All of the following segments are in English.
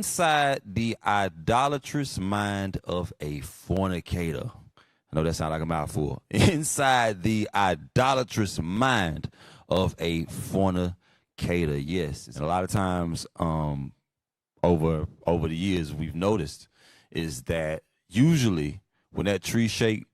inside the idolatrous mind of a fornicator. I know that sounds like a mouthful. Inside the idolatrous mind of a fornicator. Yes. And a lot of times over the years we've noticed is that usually when that tree shake,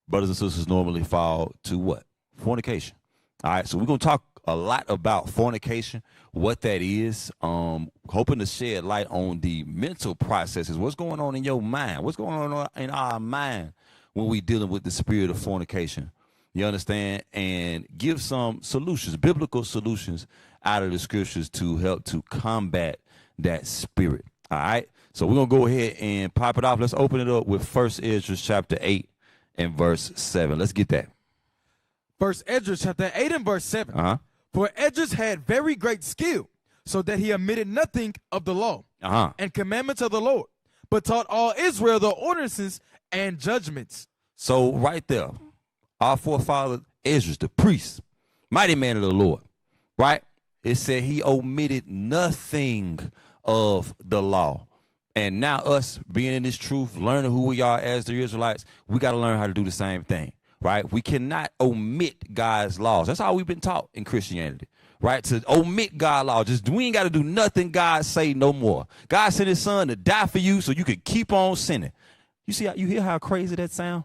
brothers and sisters normally fall to what? Fornication. All right, so we're going to talk a lot about fornication, what that is, hoping to shed light on the mental processes. What's going on in your mind? What's going on in our mind when we're dealing with the spirit of fornication? You understand? And give some solutions, biblical solutions out of the scriptures to help to combat that spirit. All right, so we're going to go ahead and pop it off. Let's open it up with 1 Esdras chapter 8 and verse 7. Let's get that. 1 Esdras chapter 8 and verse 7. For Esdras had very great skill, so that he omitted nothing of the law and commandments of the Lord, but taught all Israel the ordinances and judgments. So right there, our forefather Esdras, the priest, mighty man of the Lord, right? It said he omitted nothing of the law. And now us being in this truth, learning who we are as the Israelites, we got to learn how to do the same thing. Right? We cannot omit God's laws. That's all we've been taught in Christianity, right? To omit God's laws. We ain't got to do nothing God say no more. God sent his son to die for you so you could keep on sinning. You hear how crazy that sound?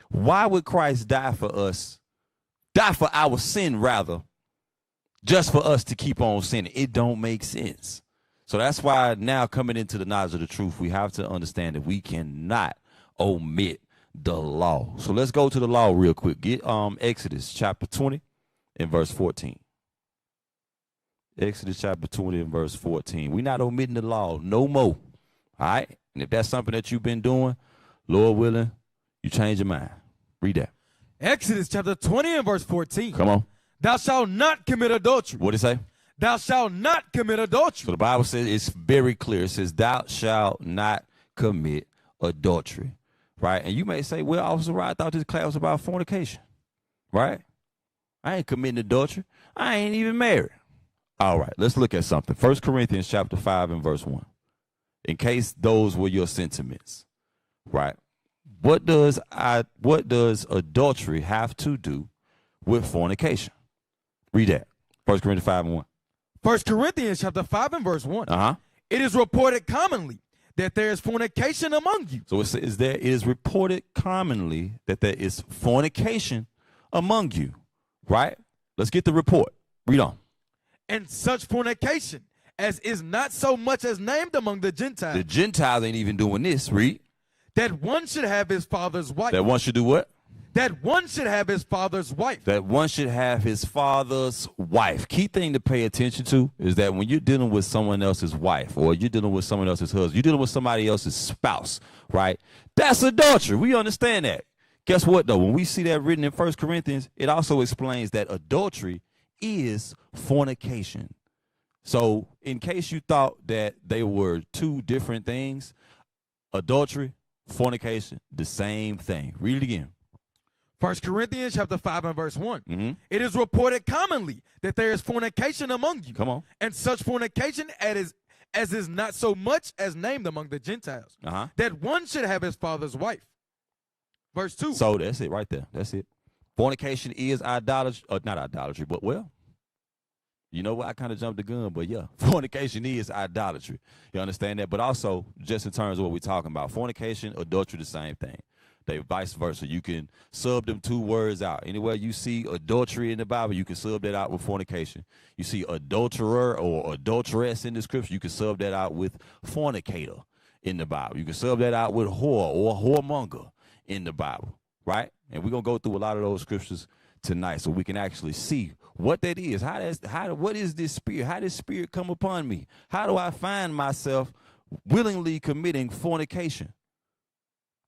Why would Christ die for us? Die for our sin, rather, just for us to keep on sinning? It don't make sense. So that's why now coming into the knowledge of the truth, we have to understand that we cannot omit the law. So let's go to the law real quick. Get Exodus chapter 20 and verse 14. Exodus chapter 20 and verse 14. We're not omitting the law no more. All right? And if that's something that you've been doing, Lord willing, you change your mind. Read that. Exodus chapter 20 and verse 14. Come on. Thou shalt not commit adultery. What did it say? Thou shalt not commit adultery. So the Bible says, it's very clear. It says, thou shalt not commit adultery. Right? And you may say, well, Officer Rod, I thought this class was about fornication. Right? I ain't committing adultery. I ain't even married. All right, let's look at something. 1 Corinthians chapter 5 and verse 1. In case those were your sentiments. Right? What does adultery have to do with fornication? Read that. 1 Corinthians 5 and 1. 1 Corinthians chapter 5 and verse 1. It is reported commonly that there is fornication among you. So it says there it is reported commonly that there is fornication among you. Right? Let's get the report. Read on. And such fornication as is not so much as named among the Gentiles. The Gentiles ain't even doing this. Read. That one should have his father's wife. That one should do what? That one should have his father's wife. That one should have his father's wife. Key thing to pay attention to is that when you're dealing with someone else's wife or you're dealing with someone else's husband, you're dealing with somebody else's spouse, right? That's adultery. We understand that. Guess what, though? When we see that written in 1 Corinthians, it also explains that adultery is fornication. So in case you thought that they were two different things, adultery, fornication, the same thing. Read it again. 1 Corinthians chapter 5 and verse 1. It is reported commonly that there is fornication among you. Come on. And such fornication as is not so much as named among the Gentiles. That one should have his father's wife. Verse 2. So that's it right there. That's it. Fornication is idolatry. Not idolatry, but well, you know what? I kind of jumped the gun, but yeah, fornication is idolatry. You understand that? But also, just in terms of what we're talking about, fornication, adultery, the same thing. They vice versa. You can sub them two words out. Anywhere you see adultery in the Bible, you can sub that out with fornication. You see adulterer or adulteress in the scripture, you can sub that out with fornicator in the Bible. You can sub that out with whore or whoremonger in the Bible, right? And we're going to go through a lot of those scriptures tonight so we can actually see what that is. What is this spirit? How does spirit come upon me? How do I find myself willingly committing fornication?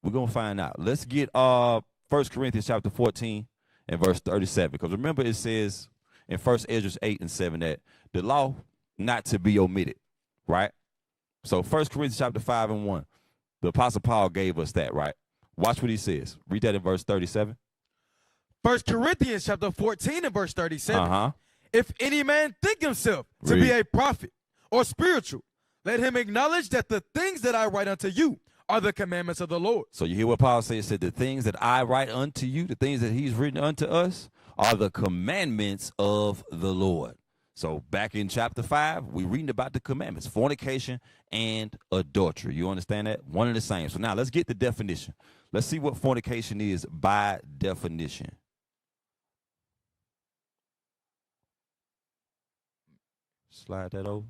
We're going to find out. Let's get 1 Corinthians chapter 14 and verse 37. Because remember it says in 1 Esdras 8 and 7 that the law not to be omitted, right? So 1 Corinthians chapter 5 and 1, the Apostle Paul gave us that, right? Watch what he says. Read that in verse 37. 1 Corinthians chapter 14 and verse 37. If any man think himself to be a prophet or spiritual, let him acknowledge that the things that I write unto you are the commandments of the Lord. So you hear what Paul said? He said, the things that I write unto you, the things that he's written unto us, are the commandments of the Lord. So back in chapter 5, we're reading about the commandments, fornication and adultery. You understand that? One and the same. So now let's get the definition. Let's see what fornication is by definition. Slide that over.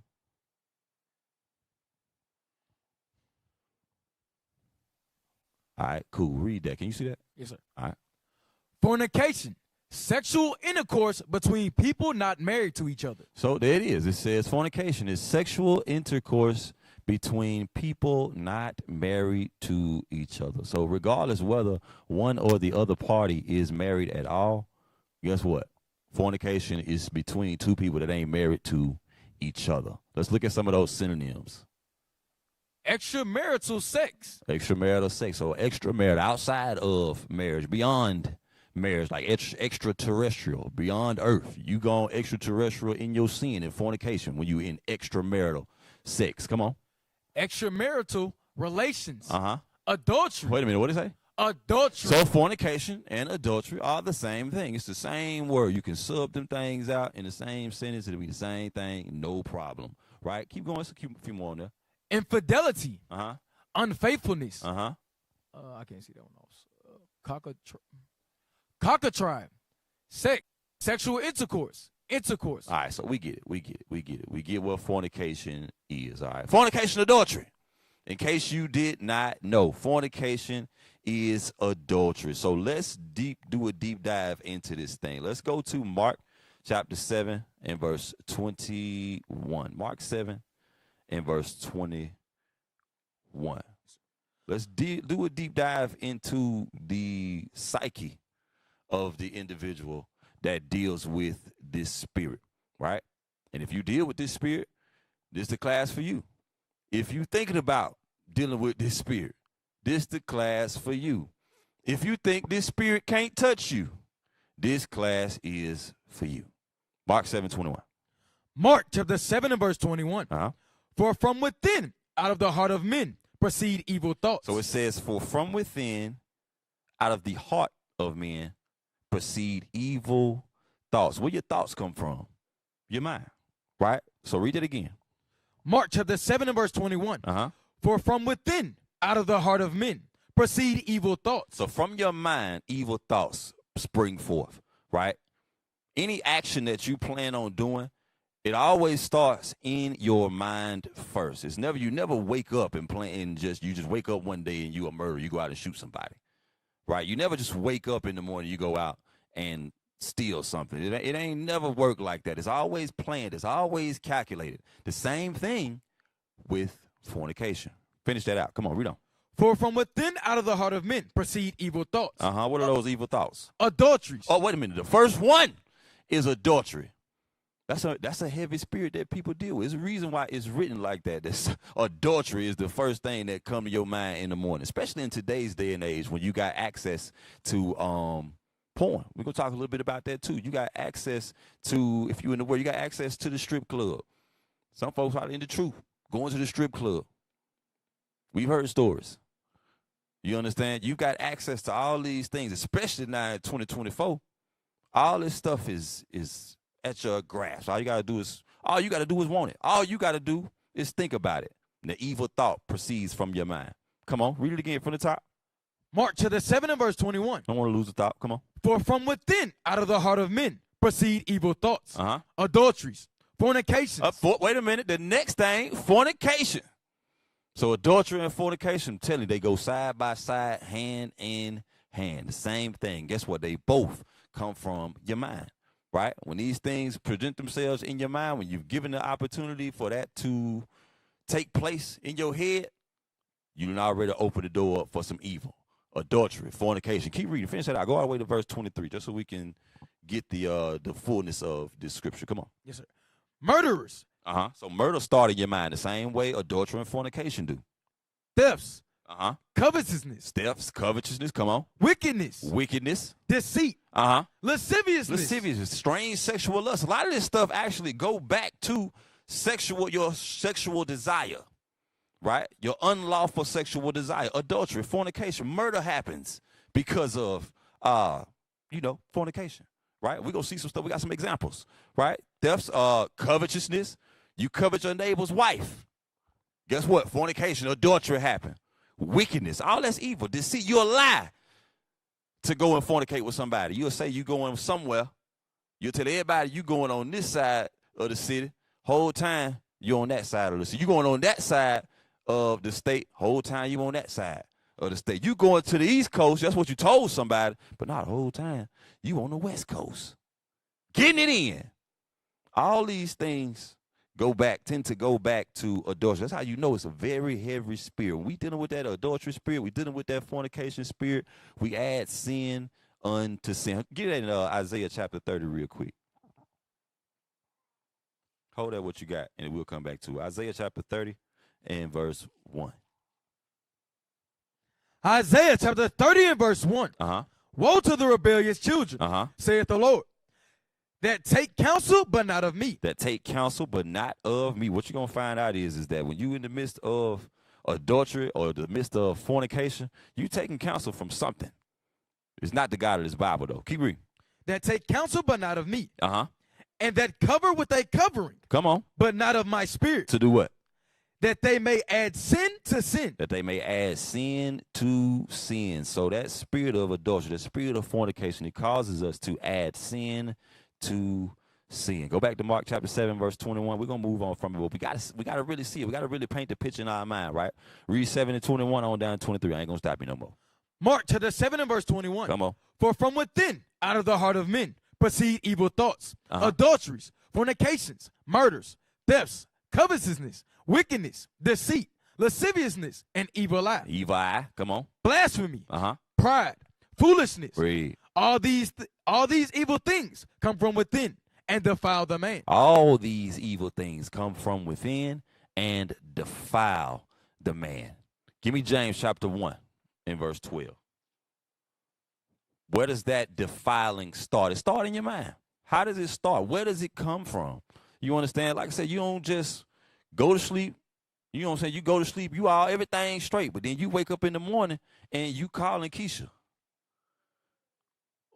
All right, cool. Read that. Can you see that? Yes, sir. All right. Fornication, sexual intercourse between people not married to each other. So there it is. It says fornication is sexual intercourse between people not married to each other. So regardless whether one or the other party is married at all, guess what? Fornication is between two people that ain't married to each other. Let's look at some of those synonyms. Extramarital sex. Extramarital sex. So extramarital, outside of marriage, beyond marriage, like extraterrestrial, beyond earth. You go extraterrestrial in your sin and fornication when you in extramarital sex. Come on. Extramarital relations. Uh-huh. Adultery. Wait a minute, what did it say? Adultery. So fornication and adultery are the same thing. It's the same word. You can sub them things out in the same sentence. It'll be the same thing, no problem. Right? Keep going. So keep a few more on there. Infidelity. Uh-huh. Unfaithfulness. Uh-huh. I can't see that one else. Cockatribe. Sex. Sexual intercourse. Intercourse. All right, so we get it. We get what fornication is. All right. Fornication, adultery. In case you did not know, fornication is adultery. So let's do a deep dive into this thing. Let's go to Mark chapter 7 and verse 21. Mark 7 and verse 21. Let's do a deep dive into the psyche of the individual that deals with this spirit, right? And if you deal with this spirit, this is the class for you. If you're thinking about dealing with this spirit, this is the class for you. If you think this spirit can't touch you, this class is for you. Mark 7:21. Mark chapter 7 and verse 21. Uh-huh. For from within, out of the heart of men, proceed evil thoughts. So it says, for from within, out of the heart of men, proceed evil thoughts. Where your thoughts come from? Your mind, right? So read it again. Mark chapter 7 and verse 21. Uh-huh. For from within, out of the heart of men, proceed evil thoughts. So from your mind, evil thoughts spring forth, right? Any action that you plan on doing, it always starts in your mind first. It's never, you never wake up and plan and you just wake up one day and you a murderer. You go out and shoot somebody, right? You never just wake up in the morning, you go out and steal something. It ain't never worked like that. It's always planned. It's always calculated. The same thing with fornication. Finish that out. Come on, read on. For from within, out of the heart of men, proceed evil thoughts. Uh-huh. What are those evil thoughts? Adulteries. Oh, wait a minute. The first one is adultery. That's a heavy spirit that people deal with. There's a reason why it's written like that. Adultery is the first thing that come to your mind in the morning, especially in today's day and age when you got access to porn. We're going to talk a little bit about that too. You got access to, if you're in the world, you got access to the strip club. Some folks out in the truth going to the strip club. We've heard stories. You understand? You got access to all these things, especially now in 2024. All this stuff is at your grasp. All you gotta do is want it. All you gotta do is think about it. And the evil thought proceeds from your mind. Come on, read it again from the top. Mark chapter 7 and verse 21. Don't want to lose the thought. Come on. For from within, out of the heart of men, proceed evil thoughts. Uh-huh. Adulteries. Fornication. Wait a minute. The next thing, fornication. So adultery and fornication, I'm telling you, they go side by side, hand in hand. The same thing. Guess what? They both come from your mind, right? When these things present themselves in your mind, when you've given the opportunity for that to take place in your head, you done already opened the door up for some evil. Adultery, fornication. Keep reading. Finish that out. Go all the way to verse 23, just so we can get the fullness of this scripture. Come on. Yes, sir. Murderers. Uh-huh. So murder started in your mind the same way adultery and fornication do. Thefts. Uh-huh. Covetousness. Thefts, covetousness, come on. Wickedness. Deceit. Uh-huh. Lasciviousness. Strange sexual lust. A lot of this stuff actually go back to your sexual desire. right? Your unlawful sexual desire, adultery, fornication, murder happens because of, fornication, right? We're going to see some stuff. We got some examples, right? Thefts, covetousness. You covet your neighbor's wife. Guess what? Fornication, adultery happen. Wickedness, all that's evil. Deceit, you'll lie to go and fornicate with somebody. You'll say you going somewhere. You'll tell everybody you going on this side of the city. Whole time you on that side of the city. You going on that side of the state. Whole time you on that side of the state. You going to the East Coast. That's what you told somebody. But not the whole time. You on the West Coast. Getting it in. All these things tend to go back to adultery. That's how you know it's a very heavy spirit. When we dealing with that adultery spirit, we dealing with that fornication spirit, we add sin unto sin. Get that in Isaiah chapter 30 real quick. Hold that what you got, and we'll come back to it. Isaiah chapter 30 and verse 1. Isaiah chapter 30 and verse 1. Woe to the rebellious children, saith the Lord, that take counsel, but not of me. That take counsel, but not of me. What you're going to find out is that when you in the midst of adultery or the midst of fornication, you taking counsel from something. It's not the God of this Bible, though. Keep reading. That take counsel, but not of me. And that cover with a covering. Come on. But not of my spirit. To do what? That they may add sin to sin. That they may add sin to sin. So that spirit of adultery, that spirit of fornication, it causes us to add sin to sin. Go back to Mark chapter 7, verse 21. We're going to move on from it, but we got to really see it. We got to really paint the picture in our mind, right? Read 7 and 21 on down to 23. I ain't going to stop you no more. Mark chapter 7 and verse 21. Come on. For from within, out of the heart of men, proceed evil thoughts, adulteries, fornications, murders, thefts, covetousness, wickedness, deceit, lasciviousness, and evil eye. Evil eye. Come on. Blasphemy. Pride. Foolishness. Read. All these evil things come from within and defile the man. All these evil things come from within and defile the man. Give me James chapter 1 and verse 12. Where does that defiling start? It starts in your mind. How does it start? Where does it come from? You understand? Like I said, you don't just go to sleep. You know what I'm saying? You go to sleep, you all everything straight, but then you wake up in the morning and you calling Keisha.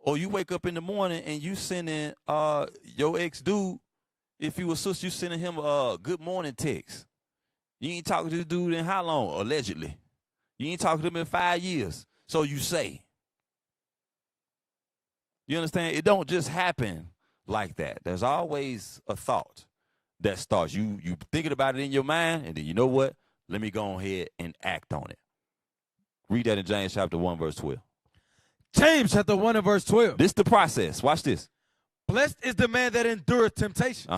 Or you wake up in the morning and you sending your ex-dude, if you a sister, you sending him a good morning text. You ain't talking to the dude in how long, allegedly? You ain't talking to him in 5 years, so you say. You understand? It don't just happen like that. There's always a thought that starts. You thinking about it in your mind, and then you know what? Let me go ahead and act on it. Read that in James chapter 1, verse 12. James chapter 1 and verse 12. This is the process. Watch this. Blessed is the man that endureth temptation.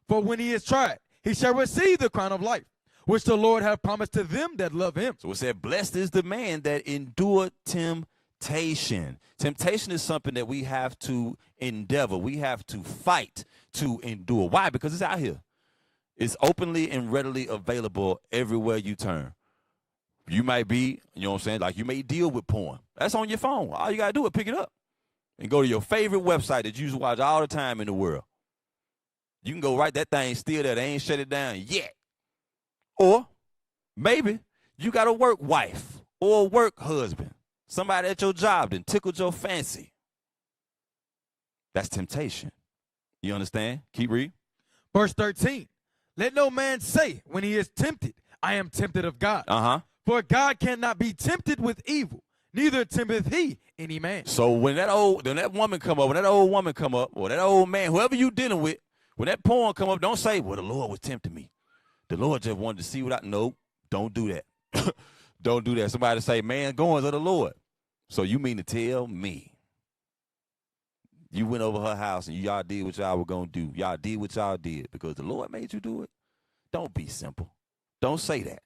For when he is tried, he shall receive the crown of life, which the Lord hath promised to them that love him. So it said, blessed is the man that endured temptation. Temptation is something that we have to endeavor. We have to fight to endure. Why? Because it's out here. It's openly and readily available everywhere you turn. You might be, you know what I'm saying, like you may deal with porn. That's on your phone. All you got to do is pick it up and go to your favorite website that you used to watch all the time in the world. You can go right, that thing still there. They ain't shut it down yet. Or maybe you got a work wife or a work husband, somebody at your job that tickled your fancy. That's temptation. You understand? Keep reading. Verse 13. Let no man say when he is tempted, I am tempted of God. For God cannot be tempted with evil, neither tempteth he any man. So when that woman come up, when that old woman come up, or that old man, whoever you dealing with, when that porn come up, don't say, well, the Lord was tempting me. The Lord just wanted to see what I, no, don't do that. Don't do that. Somebody say, man, goings of the Lord. So you mean to tell me you went over her house and y'all did what y'all were going to do. Y'all did what y'all did because the Lord made you do it? Don't be simple. Don't say that.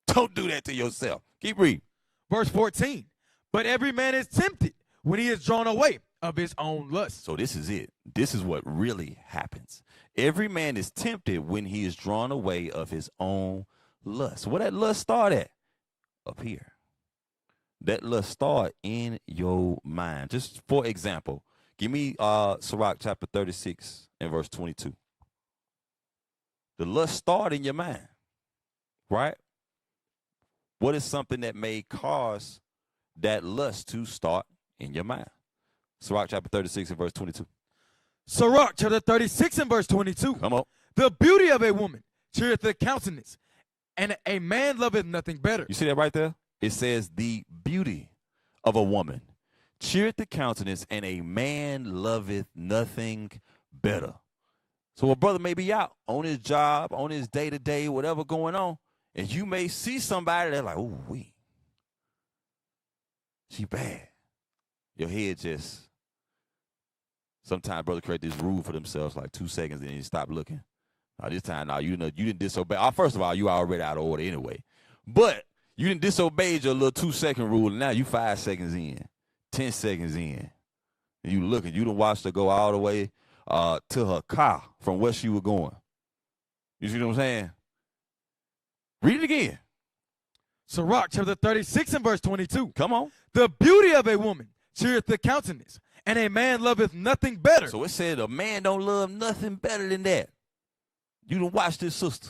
Don't do that to yourself. Keep reading. Verse 14. But every man is tempted when he is drawn away of his own lust. So this is it. This is what really happens. Every man is tempted when he is drawn away of his own lust. Where that lust start at? Up here. That lust start in your mind. Just for example, give me Sirach chapter 36 and verse 22. The lust start in your mind, right? What is something that may cause that lust to start in your mind? Sirach chapter 36 and verse 22. Sirach chapter 36 and verse 22. Come on. The beauty of a woman cheereth the countenance, and a man loveth nothing better. You see that right there? It says the beauty of a woman cheereth the countenance, and a man loveth nothing better. So a brother may be out on his job, on his day-to-day, whatever going on, and you may see somebody that's like, oh, she bad. Your head just, sometimes brother create this rule for themselves, like 2 seconds, and then you stop looking. This time, now you didn't disobey. First of all, you already out of order anyway. But you didn't disobey your little 2-second rule, and now you 5 seconds in, 10 seconds in. And you looking, you done watched her go all the way to her car from where she was going. You see what I'm saying? Read it again. Sirach chapter 36 and verse 22. Come on. The beauty of a woman cheereth the countenance, and a man loveth nothing better. So it said a man don't love nothing better than that. You done watched this sister.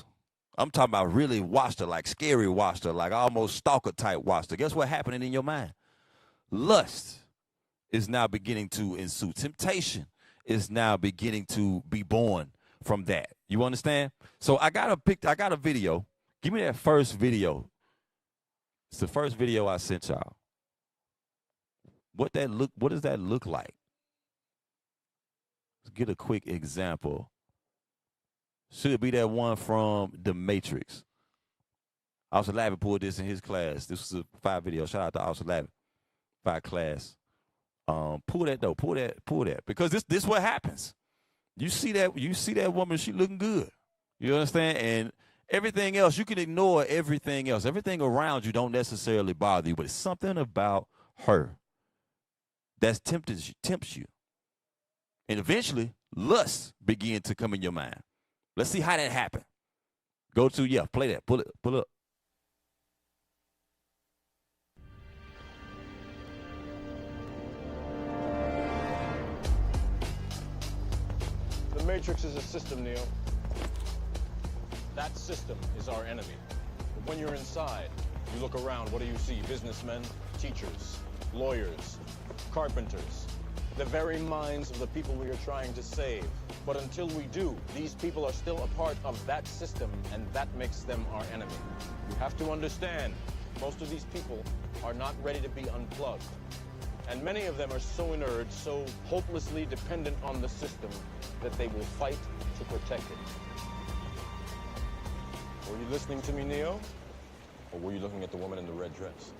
I'm talking about really watched her, like scary watched her, like almost stalker type watched her. Guess what happening in your mind? Lust is now beginning to ensue. Temptation is now beginning to be born from that. You understand? So I got a video. Give me that first video. It's the first video I sent y'all. What does that look like? Let's get a quick example. Should be that one from The Matrix. Officer Lavin pulled this in his class. This was a 5 video. Shout out to Officer Lavin. 5 class. Pull that though. Pull that. Because this what happens. You see that woman, she looking good. You understand? And everything else, you can ignore everything else. Everything around you don't necessarily bother you, but it's something about her that tempts you. And eventually, lust begin to come in your mind. Let's see how that happened. Go to, play that. Pull up. The Matrix is a system, Neo. That system is our enemy. But when you're inside, you look around, what do you see? Businessmen, teachers, lawyers, carpenters, the very minds of the people we are trying to save. But until we do, these people are still a part of that system, and that makes them our enemy. You have to understand, most of these people are not ready to be unplugged. And many of them are so inert, so hopelessly dependent on the system, that they will fight to protect it. Were you listening to me, Neo? Or were you looking at the woman in the red dress?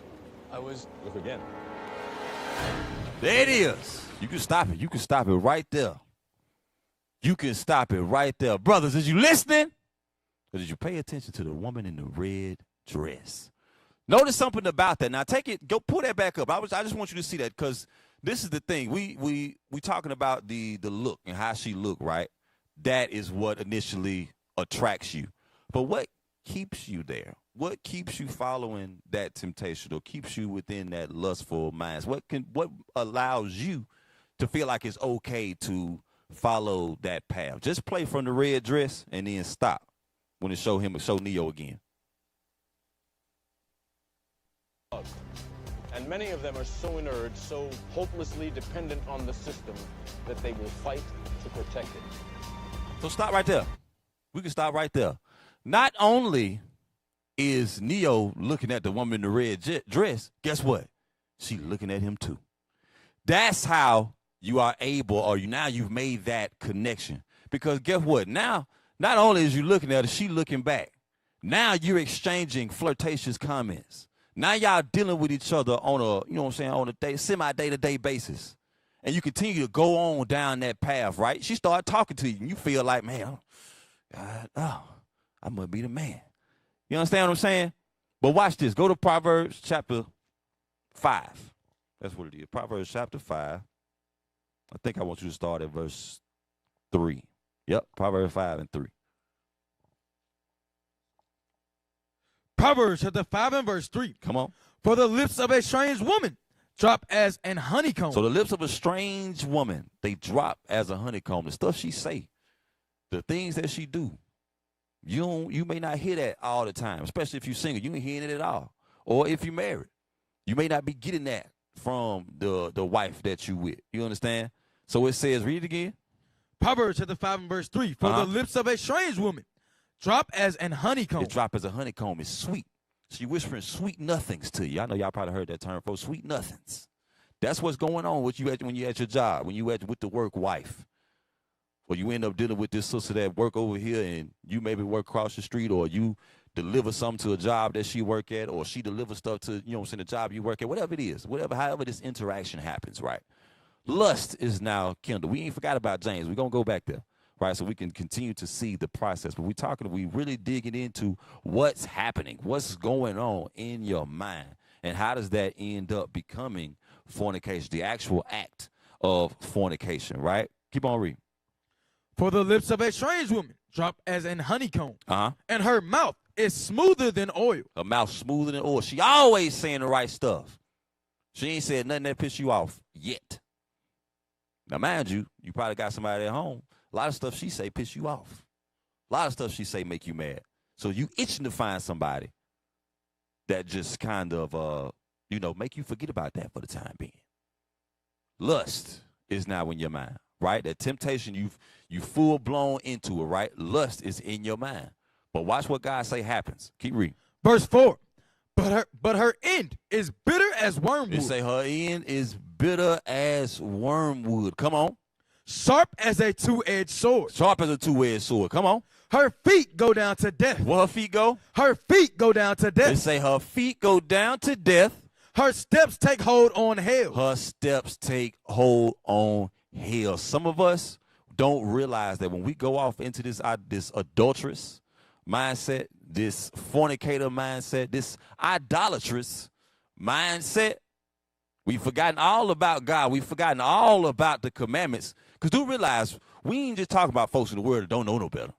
I was. Look again. There it is. You can stop it. You can stop it right there. You can stop it right there. Brothers, is you listening? Or did you pay attention to the woman in the red dress? Notice something about that. Now take it, go pull that back up. I just want you to see that, because this is the thing. We talking about the look and how she looked, right? That is what initially attracts you. But what keeps you there? What keeps you following that temptation, or keeps you within that lustful minds? What allows you to feel like it's okay to follow that path? Just play from the red dress and then stop when it show Neo again. And many of them are so inert, so hopelessly dependent on the system, that they will fight to protect it. So stop right there. We can stop right there. Not only is Neo looking at the woman in the red dress, guess what? She's looking at him too. That's how you are able, or now you've made that connection. Because guess what? Now, not only is you looking at her, she looking back. Now you're exchanging flirtatious comments. Now y'all dealing with each other on a semi-day-to-day basis. And you continue to go on down that path, right? She started talking to you, and you feel like, man, God, I must be the man. You understand what I'm saying? But watch this. Go to Proverbs chapter 5. That's what it is. Proverbs chapter 5. I think I want you to start at verse 3. Yep, Proverbs 5 and 3. Proverbs chapter 5 and verse 3. Come on. For the lips of a strange woman drop as an honeycomb. So the lips of a strange woman, they drop as a honeycomb. The stuff she say, the things that she do, you may not hear that all the time, especially if you're single. You ain't hearing it at all. Or if you're married, you may not be getting that from the wife that you with. You understand? So it says, read it again. Proverbs chapter 5 and verse 3. For the lips of a strange woman drop as an honeycomb. It drop as a honeycomb. It's sweet. She whispering sweet nothings to you. I know y'all probably heard that term, folks. Sweet nothings. That's what's going on with you when you at your job, when you with the work wife. Or you end up dealing with this sister that work over here and you maybe work across the street, or you deliver something to a job that she work at, or she delivers stuff to, the job you work at, whatever it is, however this interaction happens, right? Lust is now kindled. We ain't forgot about James. We're going to go back there, right? So we can continue to see the process. But we really digging into what's happening, what's going on in your mind, and how does that end up becoming fornication, the actual act of fornication, right? Keep on reading. For the lips of a strange woman drop as an honeycomb, and her mouth is smoother than oil. Her mouth smoother than oil. She always saying the right stuff. She ain't said nothing that piss you off yet. Now, mind you, you probably got somebody at home. A lot of stuff she say piss you off. A lot of stuff she say make you mad. So you itching to find somebody that just kind of, make you forget about that for the time being. Lust is now in your mind, right? That temptation, you full blown into it, right? Lust is in your mind. But watch what God say happens. Keep reading. Verse 4. But her end is bitter as wormwood. It say her end is bitter as wormwood. Come on. Sharp as a two-edged sword. Sharp as a two-edged sword. Come on. Her feet go down to death. Where her feet go? Her feet go down to death. It say her feet go down to death. Her steps take hold on hell. Her steps take hold on hell. Some of us don't realize that when we go off into this adulterous mindset, this fornicator mindset, this idolatrous mindset, we've forgotten all about God. We've forgotten all about the commandments. Because do realize, we ain't just talking about folks in the world that don't know no better.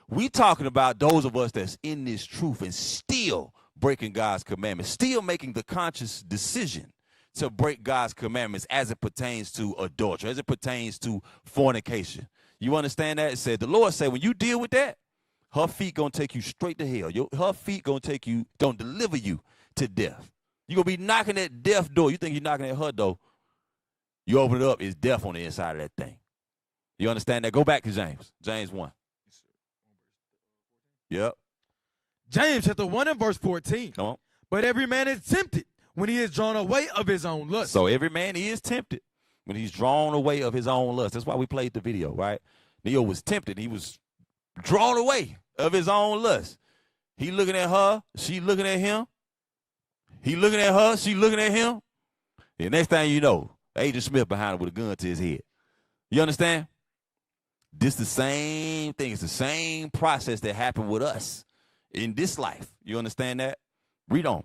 We talking about those of us that's in this truth and still breaking God's commandments, still making the conscious decision to break God's commandments as it pertains to adultery, as it pertains to fornication. You understand that? It said, the Lord said, when you deal with that, her feet going to take you straight to hell. Her feet going to deliver you to death. You're going to be knocking at death door. You think you're knocking at her door. You open it up, it's death on the inside of that thing. You understand that? Go back to James. James 1. Yep. James chapter 1 and verse 14. Come on. But every man is tempted when he is drawn away of his own lust. So every man is tempted when he's drawn away of his own lust. That's why we played the video, right? Neo was tempted. He was drawn away of his own lust. He looking at her. She looking at him. He looking at her. She looking at him. The next thing you know, Agent Smith behind him with a gun to his head. You understand? This the same thing. It's the same process that happened with us in this life. You understand that? Read on.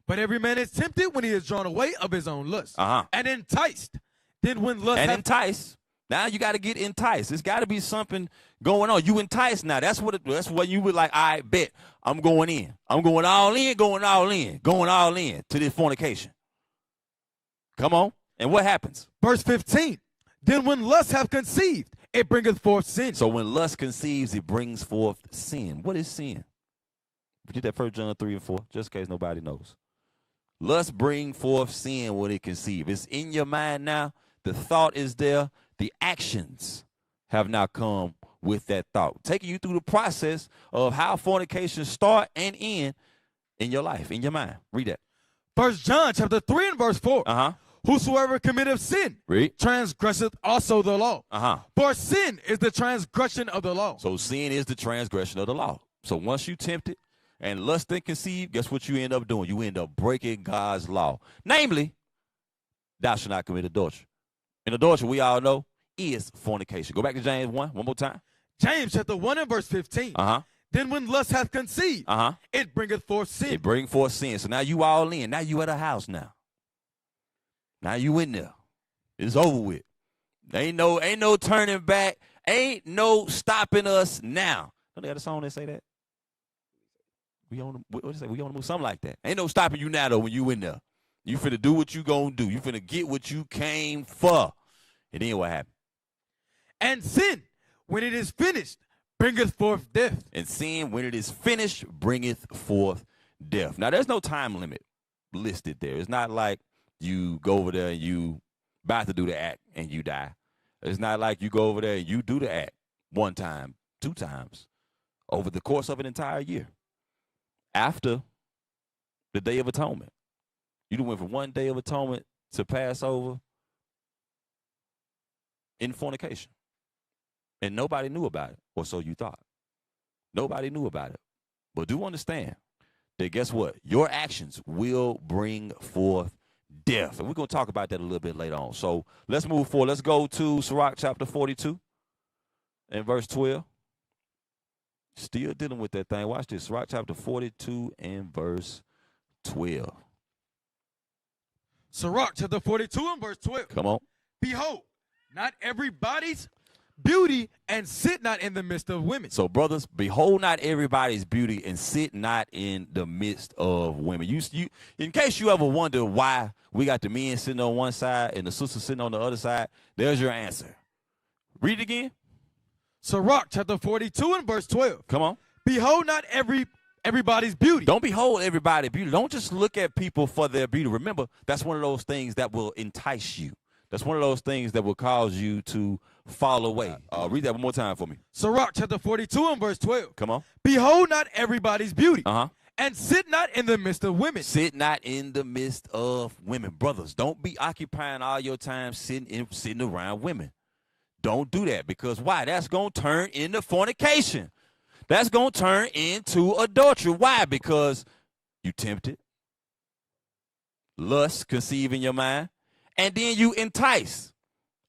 But every man is tempted when he is drawn away of his own lust. And enticed. Then when lust enticed. Now you got to get enticed. There's got to be something going on. You enticed now. That's what you would like. I bet I'm going in. I'm going all in, going all in, going all in to this fornication. Come on. And what happens? Verse 15. Then when lust have conceived, it bringeth forth sin. So when lust conceives, it brings forth sin. What is sin? Read that 1 John 3 and 4, just in case nobody knows. Lust bring forth sin when it conceives. It's in your mind now. The thought is there. The actions have now come with that thought, taking you through the process of how fornication start and end in your life, in your mind. Read that. 1 John chapter 3 and verse 4. Whosoever committeth sin transgresseth also the law. For sin is the transgression of the law. So sin is the transgression of the law. So once you tempted and lust and conceive, guess what you end up doing? You end up breaking God's law. Namely, thou shalt not commit adultery. And adultery, we all know, is fornication. Go back to James 1 more time. James chapter 1 and verse 15. Then when lust hath conceived, it bringeth forth sin. It bring forth sin. So now you all in. Now you at a house now. Now you in there. It's over with. Ain't no turning back. Ain't no stopping us now. Don't they got a song that say that? We on the move, something like that. Ain't no stopping you now though when you in there. You finna do what you gonna do. You finna get what you came for. And then what happened? And sin, when it is finished, bringeth forth death. And sin, when it is finished, bringeth forth death. Now, there's no time limit listed there. It's not like you go over there and you about to do the act and you die. It's not like you go over there and you do the act 1 time, 2 times over the course of an entire year. After the Day of Atonement, you went from 1 Day of Atonement to Passover in fornication. And nobody knew about it, or so you thought. Nobody knew about it. But do understand that guess what? Your actions will bring forth death. And we're going to talk about that a little bit later on. So let's move forward. Let's go to Sirach chapter 42 and verse 12. Still dealing with that thing. Watch this. Sirach chapter 42 and verse 12. Sirach chapter 42 and verse 12. Come on. Behold, not everybody's beauty, and sit not in the midst of women. So, brothers, behold not everybody's beauty, and sit not in the midst of women. You, in case you ever wonder why we got the men sitting on one side and the sisters sitting on the other side, there's your answer. Read it again. Sirach chapter 42 and verse 12. Come on. Behold not everybody's beauty. Don't behold everybody's beauty. Don't just look at people for their beauty. Remember, that's one of those things that will entice you. That's one of those things that will cause you to fall away. Read that one more time for me. Sirach chapter 42 and verse 12. Come on. Behold not everybody's beauty. Uh-huh. And sit not in the midst of women. Sit not in the midst of women. Brothers, don't be occupying all your time sitting around women. Don't do that, because why? That's going to turn into fornication. That's going to turn into adultery. Why? Because you tempted. Lust conceive in your mind. And then you entice.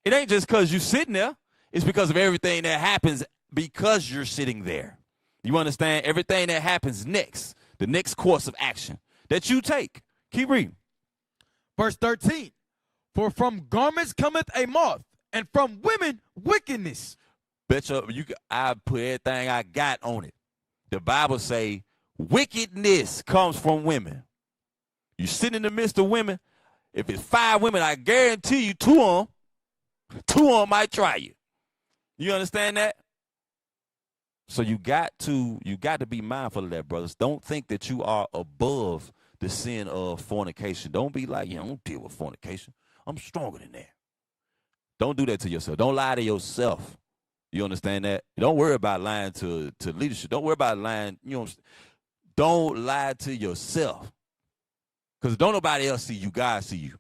It ain't just because you're sitting there. It's because of everything that happens because you're sitting there. You understand? Everything that happens next, the next course of action that you take. Keep reading. Verse 13. For from garments cometh a moth, and from women wickedness. Betcha, I put everything I got on it. The Bible say wickedness comes from women. You sit in the midst of women. If it's 5 women, I guarantee you 2 of them might try you. You understand that? So you got to be mindful of that, brothers. Don't think that you are above the sin of fornication. Don't be like, I don't deal with fornication. I'm stronger than that. Don't do that to yourself. Don't lie to yourself. You understand that? Don't worry about lying to leadership. Don't worry about lying. Don't lie to yourself. Because don't nobody else see you. God see you.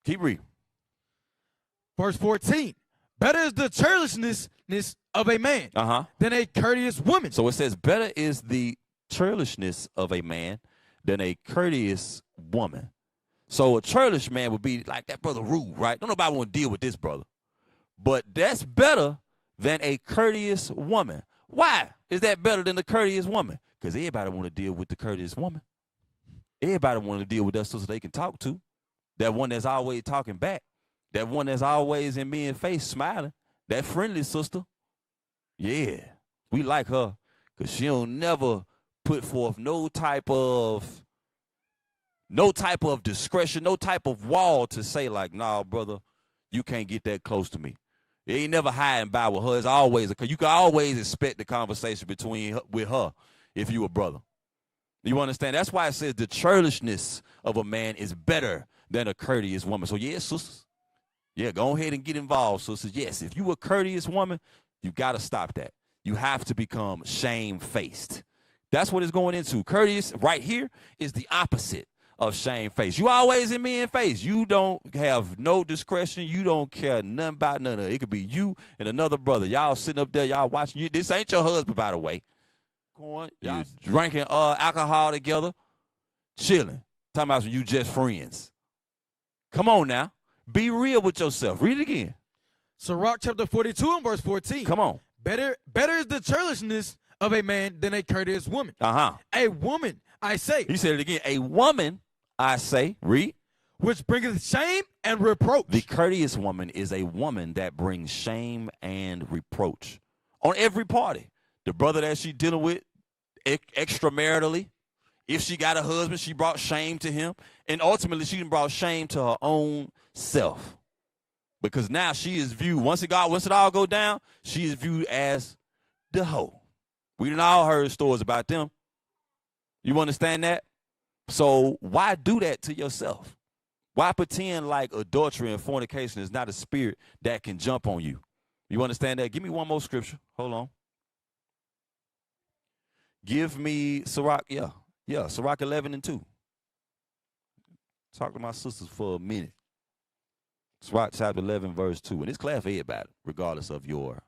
Keep reading. Verse 14. Better is the churlishness of a man than a courteous woman. So it says, better is the churlishness of a man than a courteous woman. So a churlish man would be like that brother rude, right? Don't nobody want to deal with this brother. But that's better than a courteous woman. Why is that better than the courteous woman? Because everybody want to deal with the courteous woman. Everybody want to deal with that sister they can talk to. That one that's always talking back. That one that's always in men's face smiling. That friendly sister. Yeah, we like her because she don't never put forth no type of discretion, no type of wall to say like, nah, brother, you can't get that close to me. It ain't never high and by with her. It's always, because you can always expect the conversation with her if you a brother. You understand? That's why it says the churlishness of a man is better than a courteous woman. So, yes, sisters. Yeah, go ahead and get involved, sisters. Yes, if you a courteous woman, you got to stop that. You have to become shame-faced. That's what it's going into. Courteous right here is the opposite of shame-faced. You always in men's face. You don't have no discretion. You don't care nothing about none of it. It could be you and another brother. Y'all sitting up there, y'all watching you. This ain't your husband, by the way. Y'all drinking alcohol together, chilling. Talking about you just friends. Come on now. Be real with yourself. Read it again. Sirach chapter 42 and verse 14. Come on. Better is the churlishness of a man than a courteous woman. A woman, I say. He said it again. A woman, I say. Read. Which bringeth shame and reproach. The courteous woman is a woman that brings shame and reproach on every party. The brother that she dealing with extramaritally, if she got a husband, she brought shame to him. And ultimately, she brought shame to her own self. Because now she is viewed, once it all go down, she is viewed as the hoe. We done all heard stories about them. You understand that? So why do that to yourself? Why pretend like adultery and fornication is not a spirit that can jump on you? You understand that? Give me one more scripture. Hold on. Give me Sirach, Sirach 11:2. Talk to my sisters for a minute. Sirach chapter 11, verse 2. And it's class for everybody, regardless of your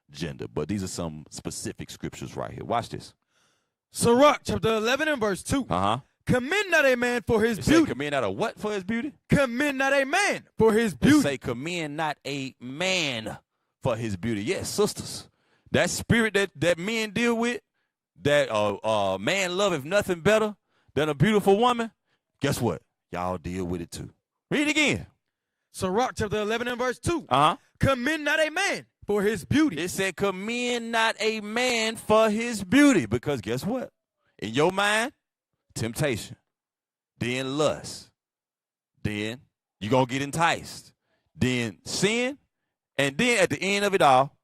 gender. But these are some specific scriptures right here. Watch this. Sirach chapter 11 and verse 2. Commend not a man for his beauty. Commend not a what for his beauty? Commend not a man for his beauty. Say commend not a man for his beauty. Yes, sisters. That spirit that men deal with, that man loveth nothing better than a beautiful woman. Guess what? Y'all deal with it too. Read it again. Sirach chapter 11 and verse 2. Commend not a man for his beauty. It said commend not a man for his beauty. Because guess what? In your mind, temptation, then lust, then you're going to get enticed, then sin, and then at the end of it all,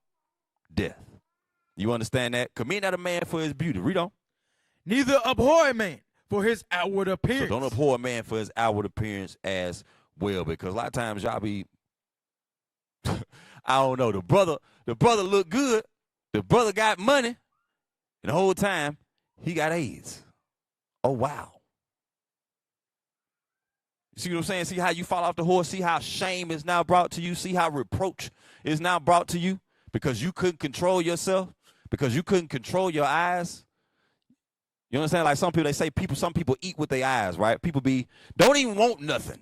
death. You understand that? Commend not a man for his beauty. Read on. Neither abhor a man for his outward appearance. So don't abhor a man for his outward appearance as well, because a lot of times y'all be, I don't know, the brother look good, the brother got money, and the whole time he got AIDS. Oh, wow. You see what I'm saying? See how you fall off the horse? See how shame is now brought to you? See how reproach is now brought to you because you couldn't control yourself, because you couldn't control your eyes? You understand? Like some people, they say some people eat with their eyes, right? People don't even want nothing,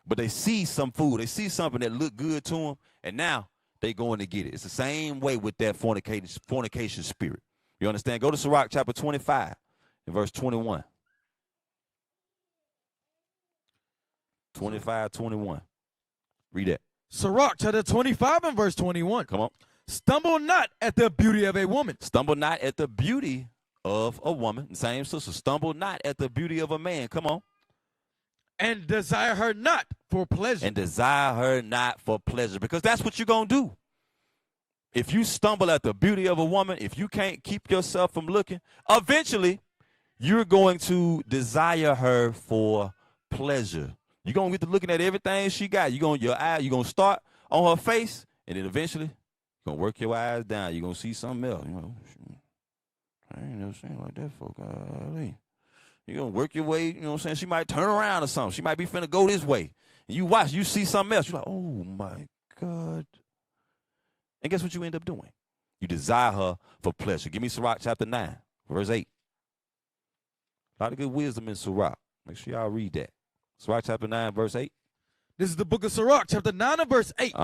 but they see some food. They see something that look good to them, and now they going to get it. It's the same way with that fornication spirit. You understand? Go to Sirach chapter 25 and verse 21. 25:21. Read that. Sirach chapter 25 and verse 21. Come on. Stumble not at the beauty of a woman. Stumble not at the beauty of a woman. Same sister. Stumble not at the beauty of a man. Come on. And desire her not for pleasure. And desire her not for pleasure. Because that's what you're going to do. If you stumble at the beauty of a woman, if you can't keep yourself from looking, eventually you're going to desire her for pleasure. You're going to get to looking at everything she got. You're going to start on her face, and then eventually you're going to work your eyes down. You're going to see something else. You know, I ain't never seen like that, folk. You're going to work your way. You know what I'm saying? She might turn around or something. She might be finna go this way. And you watch. You see something else. You're like, oh, my God. And guess what you end up doing? You desire her for pleasure. Give me Sirach chapter 9, verse 8. A lot of good wisdom in Sirach. Make sure y'all read that. Sirach chapter 9, verse 8. This is the book of Sirach, chapter 9 and verse 8.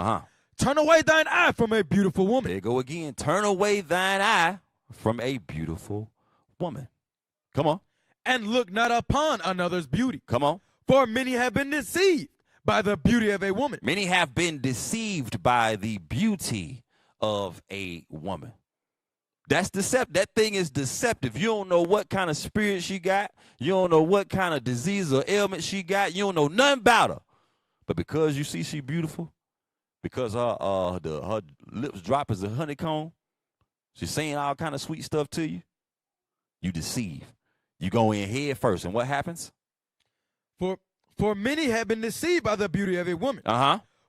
Turn away thine eye from a beautiful woman. There you go again. Turn away thine eye from a beautiful woman. Come on. And look not upon another's beauty. Come on. For many have been deceived by the beauty of a woman. Many have been deceived by the beauty of a woman. That's deceptive. That thing is deceptive. You don't know what kind of spirit she got. You don't know what kind of disease or ailment she got. You don't know nothing about her. But because you see she beautiful, because her lips drop as a honeycomb, she's saying all kind of sweet stuff to you, you deceive. You go in head first. And what happens? For many have been deceived by the beauty of a woman.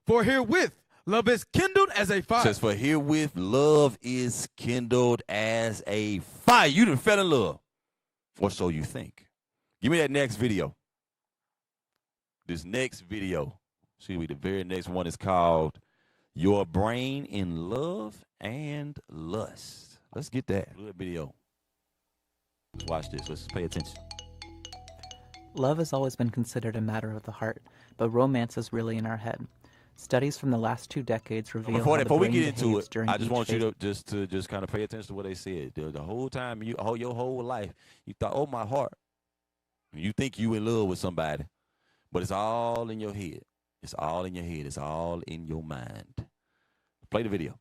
For herewith love is kindled as a fire. Says, for herewith love is kindled as a fire. You done fell in love. Or so you think. Give me that next video. This next video. See, the very next one is called Your Brain in Love and Lust. Let's get that video. Let's watch this. Let's pay attention. Love has always been considered a matter of the heart, but romance is really in our head. Studies from the last 2 decades reveal before we get into it, I just want you to just kind of pay attention to what they said. The whole time, your whole life, you thought, oh, my heart. You think you in love with somebody, but it's all in your head. It's all in your head. It's all in your mind. Play the video.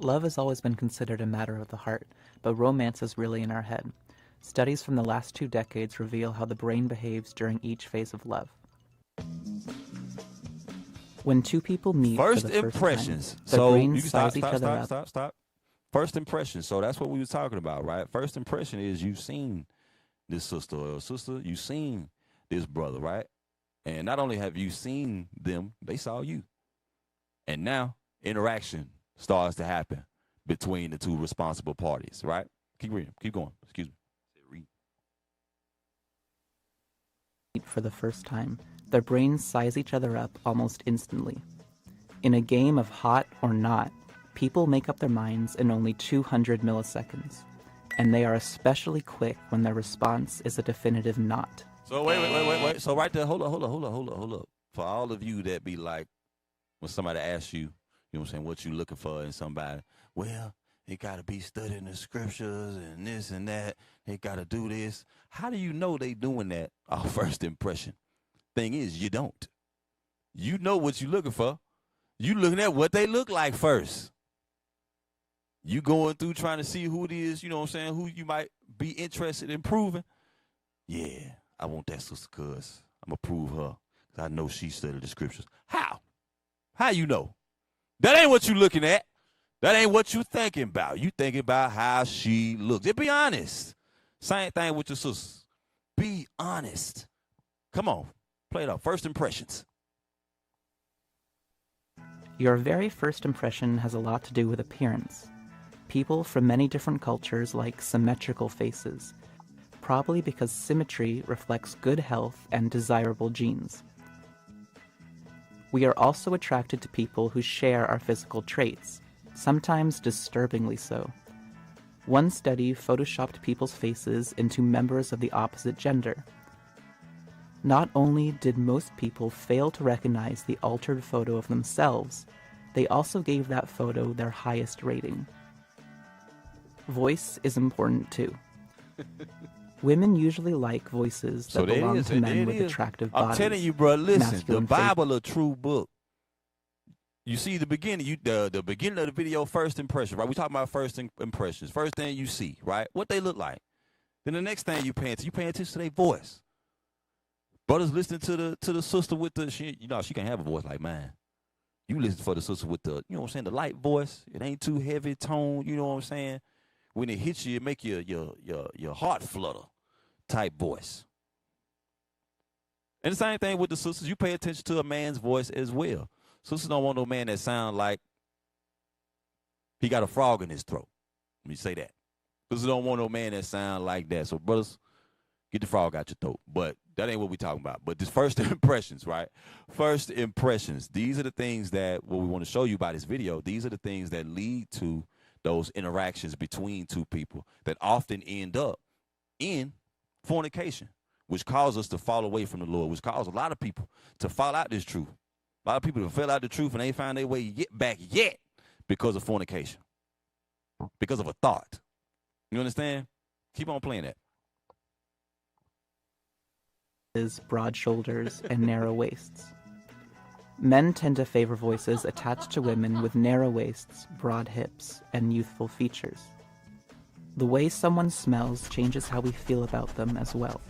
Love has always been considered a matter of the heart, but romance is really in our head. Studies from the last 2 decades reveal how the brain behaves during each phase of love. When two people meet First for the first impressions. Time, their So brains you can size each other up. stop. First impression. So that's what we were talking about, right? First impression is you've seen this sister or sister, you've seen this brother, right? And not only have you seen them, they saw you. And now interaction starts to happen between the two responsible parties, right? Keep reading. Keep going. Excuse me. Read. For the first time, their brains size each other up almost instantly. In a game of hot or not, people make up their minds in only 200 milliseconds, and they are especially quick when their response is a definitive not. So wait. So right there, hold up. For all of you that be like, when somebody asks you, you know what I'm saying, what you looking for in somebody, well, they got to be studying the scriptures and this and that. They got to do this. How do you know they doing that off first impression? Thing is, you don't. You know what you looking for. You looking at what they look like first. You going through trying to see who it is, you know what I'm saying, who you might be interested in proving. Yeah, I want that sister because I'm going to prove her because I know she studied the scriptures. How? How you know? That ain't what you looking at. That ain't what you thinking about. You thinking about how she looks. Just be honest. Same thing with your sisters. Be honest. Come on. Play it out. First impressions. Your very first impression has a lot to do with appearance. People from many different cultures like symmetrical faces, probably because symmetry reflects good health and desirable genes. We are also attracted to people who share our physical traits, sometimes disturbingly so. One study photoshopped people's faces into members of the opposite gender. Not only did most people fail to recognize the altered photo of themselves, they also gave that photo their highest rating. Voice is important too. Women usually like voices that belong to men with attractive bodies. I'm telling you, bro, listen, the Bible a true book. You see the beginning, the beginning of the video, first impression, right? We talking about first impressions. First thing you see, right? What they look like. Then the next thing you pay attention to their voice. Brothers listening to the sister with the, she can't have a voice like mine. You listen for the sister with the, you know what I'm saying, the light voice. It ain't too heavy tone, you know what I'm saying? When it hits you, it make your heart flutter type voice. And the same thing with the sisters. You pay attention to a man's voice as well. Sisters don't want no man that sound like he got a frog in his throat. Let me say that. Sisters don't want no man that sound like that. So brothers, get the frog out your throat. But that ain't what we talking about. But this first impressions, right? First impressions. These are the things that what we want to show you by this video. These are the things that lead to those interactions between two people that often end up in fornication, which cause us to fall away from the Lord, which cause a lot of people to fall out this truth. A lot of people have fell out the truth and ain't found their way back yet because of fornication, because of a thought. You understand? Keep on playing that. Broad shoulders and narrow waists. Men tend to favor voices attached to women with narrow waists, broad hips, and youthful features. The way someone smells changes how we feel about them as well.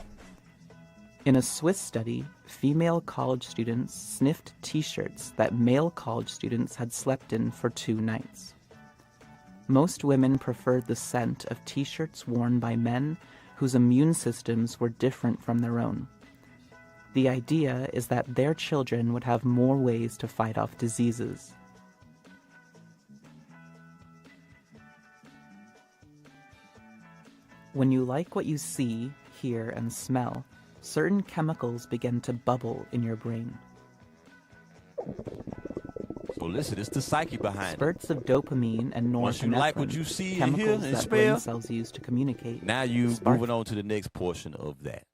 In a Swiss study, female college students sniffed t-shirts that male college students had slept in for 2 nights. Most women preferred the scent of t-shirts worn by men whose immune systems were different from their own. The idea is that their children would have more ways to fight off diseases. When you like what you see, hear, and smell, certain chemicals begin to bubble in your brain. So listen, it's the psyche behind Spurts of dopamine and norepinephrine, once you like what you see and hear chemicals and that smell, brain cells use to communicate. now you moving on to the next portion of that,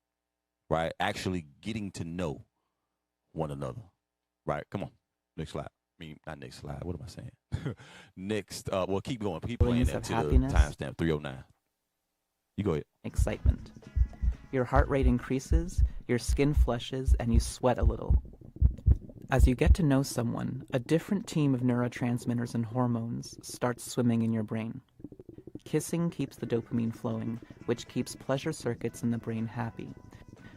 right? Actually getting to know one another, right? Come on, next slide. I mean, not next slide. What am I saying? Next, well, keep going. Keep playing that to the timestamp 309. You go ahead. Excitement. Your heart rate increases, your skin flushes, and you sweat a little. As you get to know someone, a different team of neurotransmitters and hormones starts swimming in your brain. Kissing keeps the dopamine flowing, which keeps pleasure circuits in the brain happy.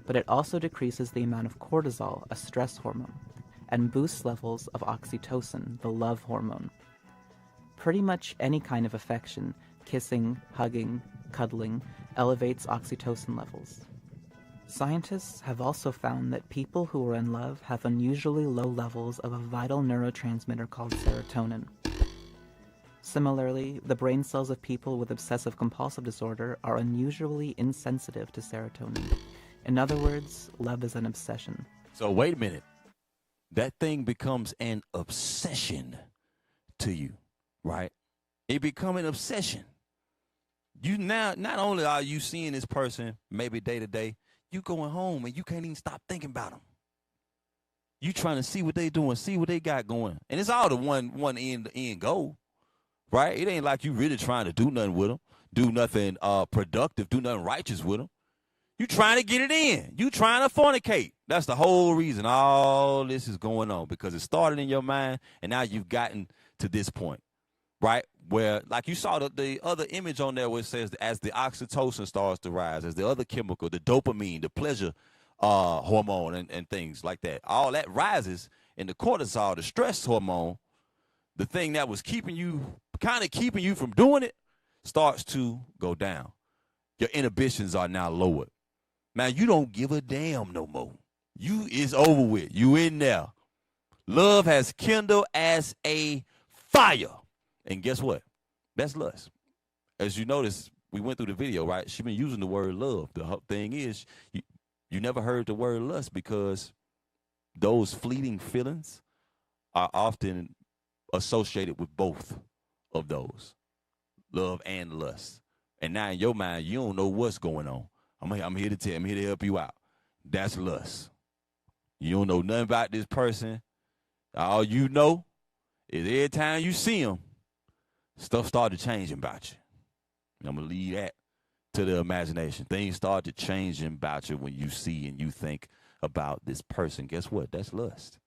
But it also decreases the amount of cortisol, a stress hormone, and boosts levels of oxytocin, the love hormone. Pretty much any kind of affection, kissing, hugging, cuddling, elevates oxytocin levels. Scientists have also found that people who are in love have unusually low levels of a vital neurotransmitter called serotonin. Similarly, the brain cells of people with obsessive-compulsive disorder are unusually insensitive to serotonin. In other words, love is an obsession. So wait a minute. That thing becomes an obsession to you, right? It becomes an obsession. You now, not only are you seeing this person maybe day to day, you going home and you can't even stop thinking about them. You trying to see what they doing, see what they got going. And it's all the one end goal, right? It ain't like you really trying to do nothing with them, do nothing productive, do nothing righteous with them. You trying to get it in. You trying to fornicate. That's the whole reason all this is going on, because it started in your mind and now you've gotten to this point, right? Where, like you saw the other image on there where it says as the oxytocin starts to rise, as the other chemical, the dopamine, the pleasure hormone and things like that, all that rises, and the cortisol, the stress hormone, the thing that was keeping you from doing it, starts to go down. Your inhibitions are now lowered. Now, you don't give a damn no more. It's over with. You in there. Love has kindled as a fire. And guess what? That's lust. As you notice, we went through the video, right? She's been using the word love. The thing is, you never heard the word lust because those fleeting feelings are often associated with both of those, love and lust. And now in your mind, you don't know what's going on. I'm here to help you out. That's lust. You don't know nothing about this person. All you know is every time you see them, stuff started changing about you. And I'm going to leave that to the imagination. Things start to change about you when you see and you think about this person. Guess what? That's lust.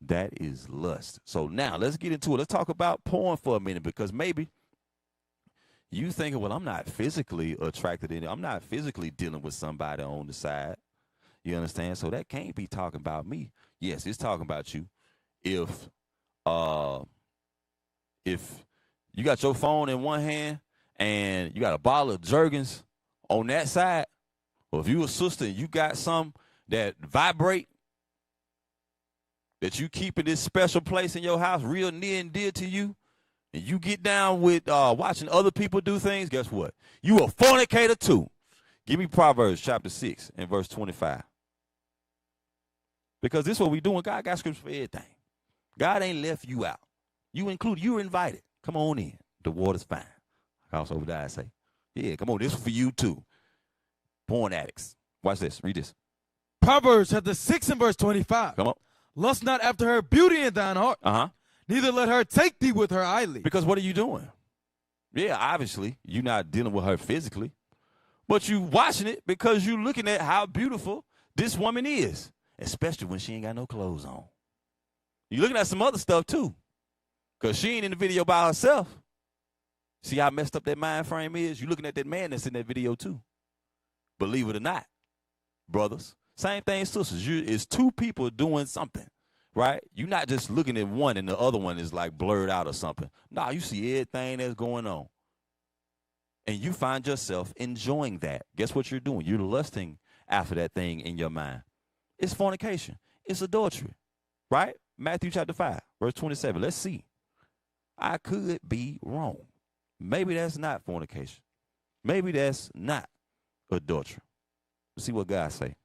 That is lust. So now let's get into it. Let's talk about porn for a minute, because maybe you thinking, well, I'm not physically attracted in it. I'm not physically dealing with somebody on the side. You understand? So that can't be talking about me. Yes, it's talking about you. If you got your phone in one hand and you got a bottle of Jergens on that side, or if you a sister and you got some that vibrate, that you keep in this special place in your house, real near and dear to you, and you get down with watching other people do things, guess what? You a fornicator too. Give me Proverbs chapter 6 and verse 25. Because this is what we doing. God got scripture for everything. God ain't left you out. You included. You were invited. Come on in. The water's fine. House over there, I say. Yeah, come on. This is for you too. Porn addicts. Watch this. Read this. Proverbs chapter 6 and verse 25. Come on. Lust not after her beauty in thine heart. Uh-huh. Neither let her take thee with her eyelids. Because what are you doing? Yeah, obviously, you're not dealing with her physically. But you watching it because you looking at how beautiful this woman is. Especially when she ain't got no clothes on. You looking at some other stuff too. Because she ain't in the video by herself. See how messed up that mind frame is? You looking at that man that's in that video too. Believe it or not, brothers. Same thing, sisters. It's two people doing something. Right? You're not just looking at one and the other one is like blurred out or something. No, you see everything that's going on. And you find yourself enjoying that. Guess what you're doing? You're lusting after that thing in your mind. It's fornication. It's adultery. Right? Matthew chapter 5, verse 27. Let's see. I could be wrong. Maybe that's not fornication. Maybe that's not adultery. Let's see what God say.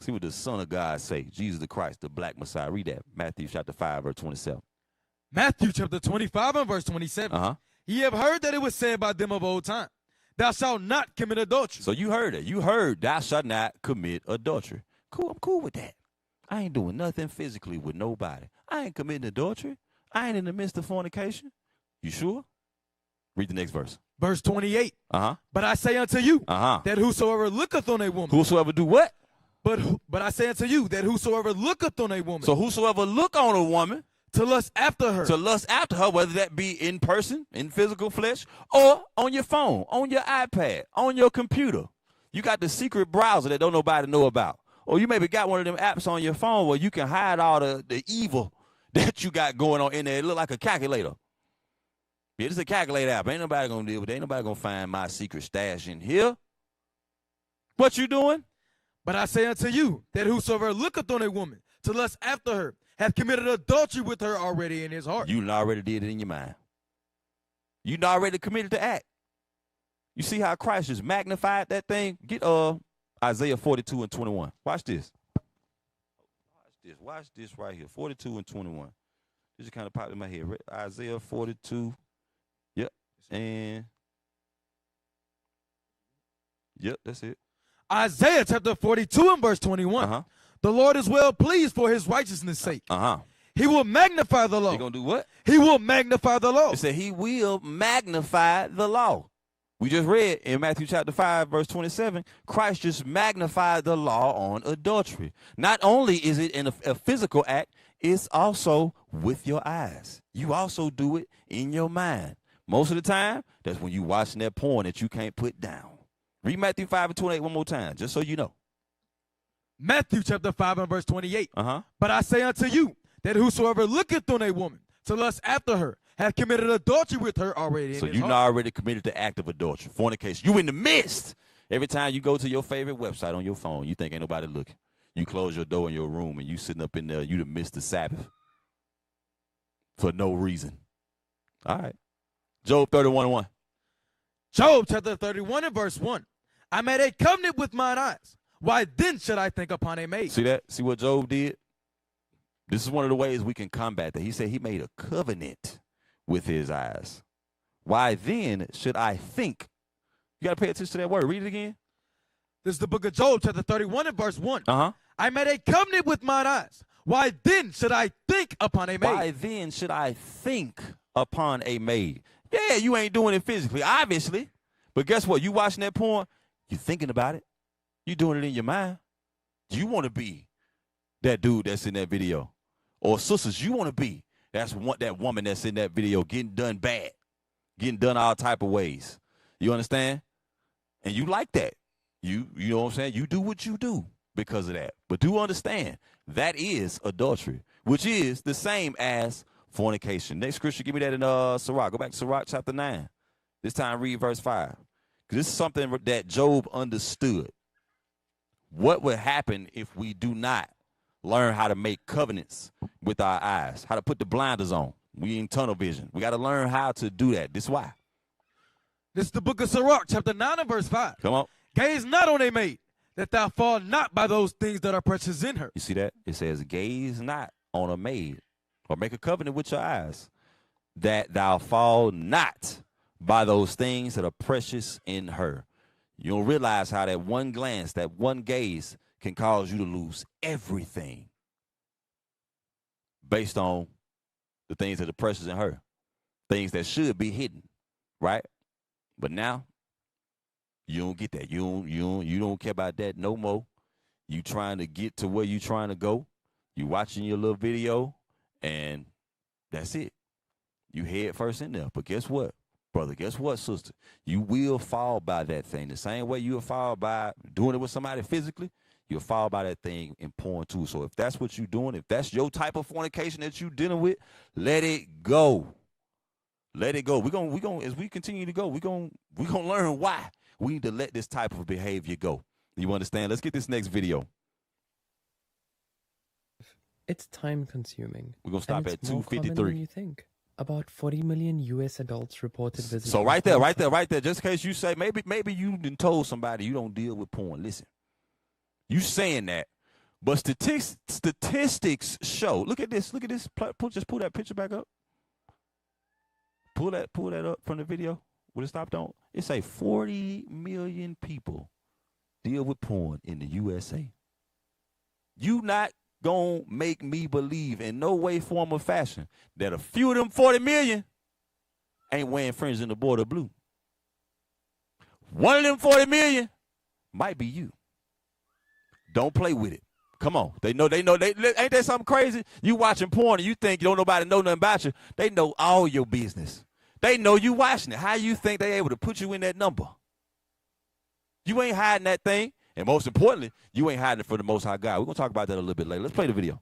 See what the Son of God say. Jesus the Christ, the black Messiah. Read that. Matthew chapter 5, verse 27. Matthew chapter 25 and verse 27. Uh-huh. Ye have heard that it was said by them of old time, thou shalt not commit adultery. So you heard it. You heard thou shalt not commit adultery. Cool. I'm cool with that. I ain't doing nothing physically with nobody. I ain't committing adultery. I ain't in the midst of fornication. You sure? Read the next verse. Verse 28. Uh-huh. But I say unto you that whosoever looketh on a woman. Whosoever do what? But I say unto you that whosoever looketh on a woman. So whosoever look on a woman. To lust after her. To lust after her, whether that be in person, in physical flesh, or on your phone, on your iPad, on your computer. You got the secret browser that don't nobody know about. Or you maybe got one of them apps on your phone where you can hide all the evil that you got going on in there. It look like a calculator. Yeah, it's a calculator app. Ain't nobody going to deal with it. Ain't nobody going to find my secret stash in here. What you doing? But I say unto you that whosoever looketh on a woman to lust after her hath committed adultery with her already in his heart. You already did it in your mind. You already committed the act. You see how Christ just magnified that thing? Get Isaiah 42 and 21. Watch this. Watch this right here. 42 and 21. This just kind of popped in my head. Isaiah 42. Yep. And yep, that's it. Isaiah chapter 42 and verse 21. The Lord is well pleased for his righteousness' sake. He will magnify the law. He gonna do what? He will magnify the law. It said he will magnify the law. We just read in Matthew chapter 5, verse 27, Christ just magnified the law on adultery. Not only is it in a physical act, it's also with your eyes. You also do it in your mind. Most of the time, that's when you watching that porn that you can't put down. Read Matthew 5 and 28 one more time, just so you know. Matthew chapter 5 and verse 28. But I say unto you that whosoever looketh on a woman to lust after her hath committed adultery with her already. So you already committed the act of adultery, fornication. You in the midst. Every time you go to your favorite website on your phone, you think ain't nobody looking. You close your door in your room and you sitting up in there, you done missed the Sabbath for no reason. All right. Job 31 and 1. Job chapter 31 and verse 1. I made a covenant with mine eyes. Why then should I think upon a maid? See that? See what Job did? This is one of the ways we can combat that. He said he made a covenant with his eyes. Why then should I think? You got to pay attention to that word. Read it again. This is the book of Job, chapter 31 and verse 1. I made a covenant with mine eyes. Why then should I think upon a maid? Why then should I think upon a maid? Yeah, you ain't doing it physically, obviously. But guess what? You watching that porn, you thinking about it. You doing it in your mind. You want to be that dude that's in that video. Or sisters, you want to be that woman that's in that video getting done bad, getting done all type of ways. You understand? And you like that. You know what I'm saying? You do what you do because of that. But do understand, that is adultery, which is the same as fornication. Next scripture, give me that in Sirach. Go back to Sirach chapter 9. This time read verse 5. Because this is something that Job understood. What would happen if we do not learn how to make covenants with our eyes, how to put the blinders on? We in tunnel vision. We got to learn how to do that. This is why. This is the book of Sirach, chapter 9 and verse 5. Come on. Gaze not on a maid, that thou fall not by those things that are precious in her. You see that? It says, gaze not on a maid, or make a covenant with your eyes, that thou fall not by those things that are precious in her. You don't realize how that one glance, that one gaze can cause you to lose everything based on the things that are precious in her, things that should be hidden, right? But now you don't get that. You don't care about that no more. You trying to get to where you trying to go. You watching your little video, and that's it. You head first in there. But guess what, brother? Guess what, sister? You will fall by that thing. The same way you'll fall by doing it with somebody physically, you'll fall by that thing in porn too. So if that's what you're doing, if that's your type of fornication that you're dealing with, let it go. Let it go. We gonna as we continue to go, we gonna learn why we need to let this type of behavior go. You understand? Let's get this next video. It's time consuming. We're gonna stop at 2:53. Than you think. About 40 million U.S. adults reported visiting. So right there, just in case you say, maybe you done told somebody you don't deal with porn. Listen, you saying that, but statistics show. Look at this. Just pull that picture back up. Pull that up from the video. Would it stopped on? It say 40 million people deal with porn in the USA. You not gonna make me believe in no way, form, or fashion that a few of them 40 million ain't wearing fringes in the border blue. One of them 40 million might be you. Don't play with it. Come on. They know. Ain't that something crazy? You watching porn and you think don't nobody know nothing about you. They know all your business. They know you watching it. How you think they able to put you in that number? You ain't hiding that thing. And most importantly, you ain't hiding it from the Most High God. We're going to talk about that a little bit later. Let's play the video.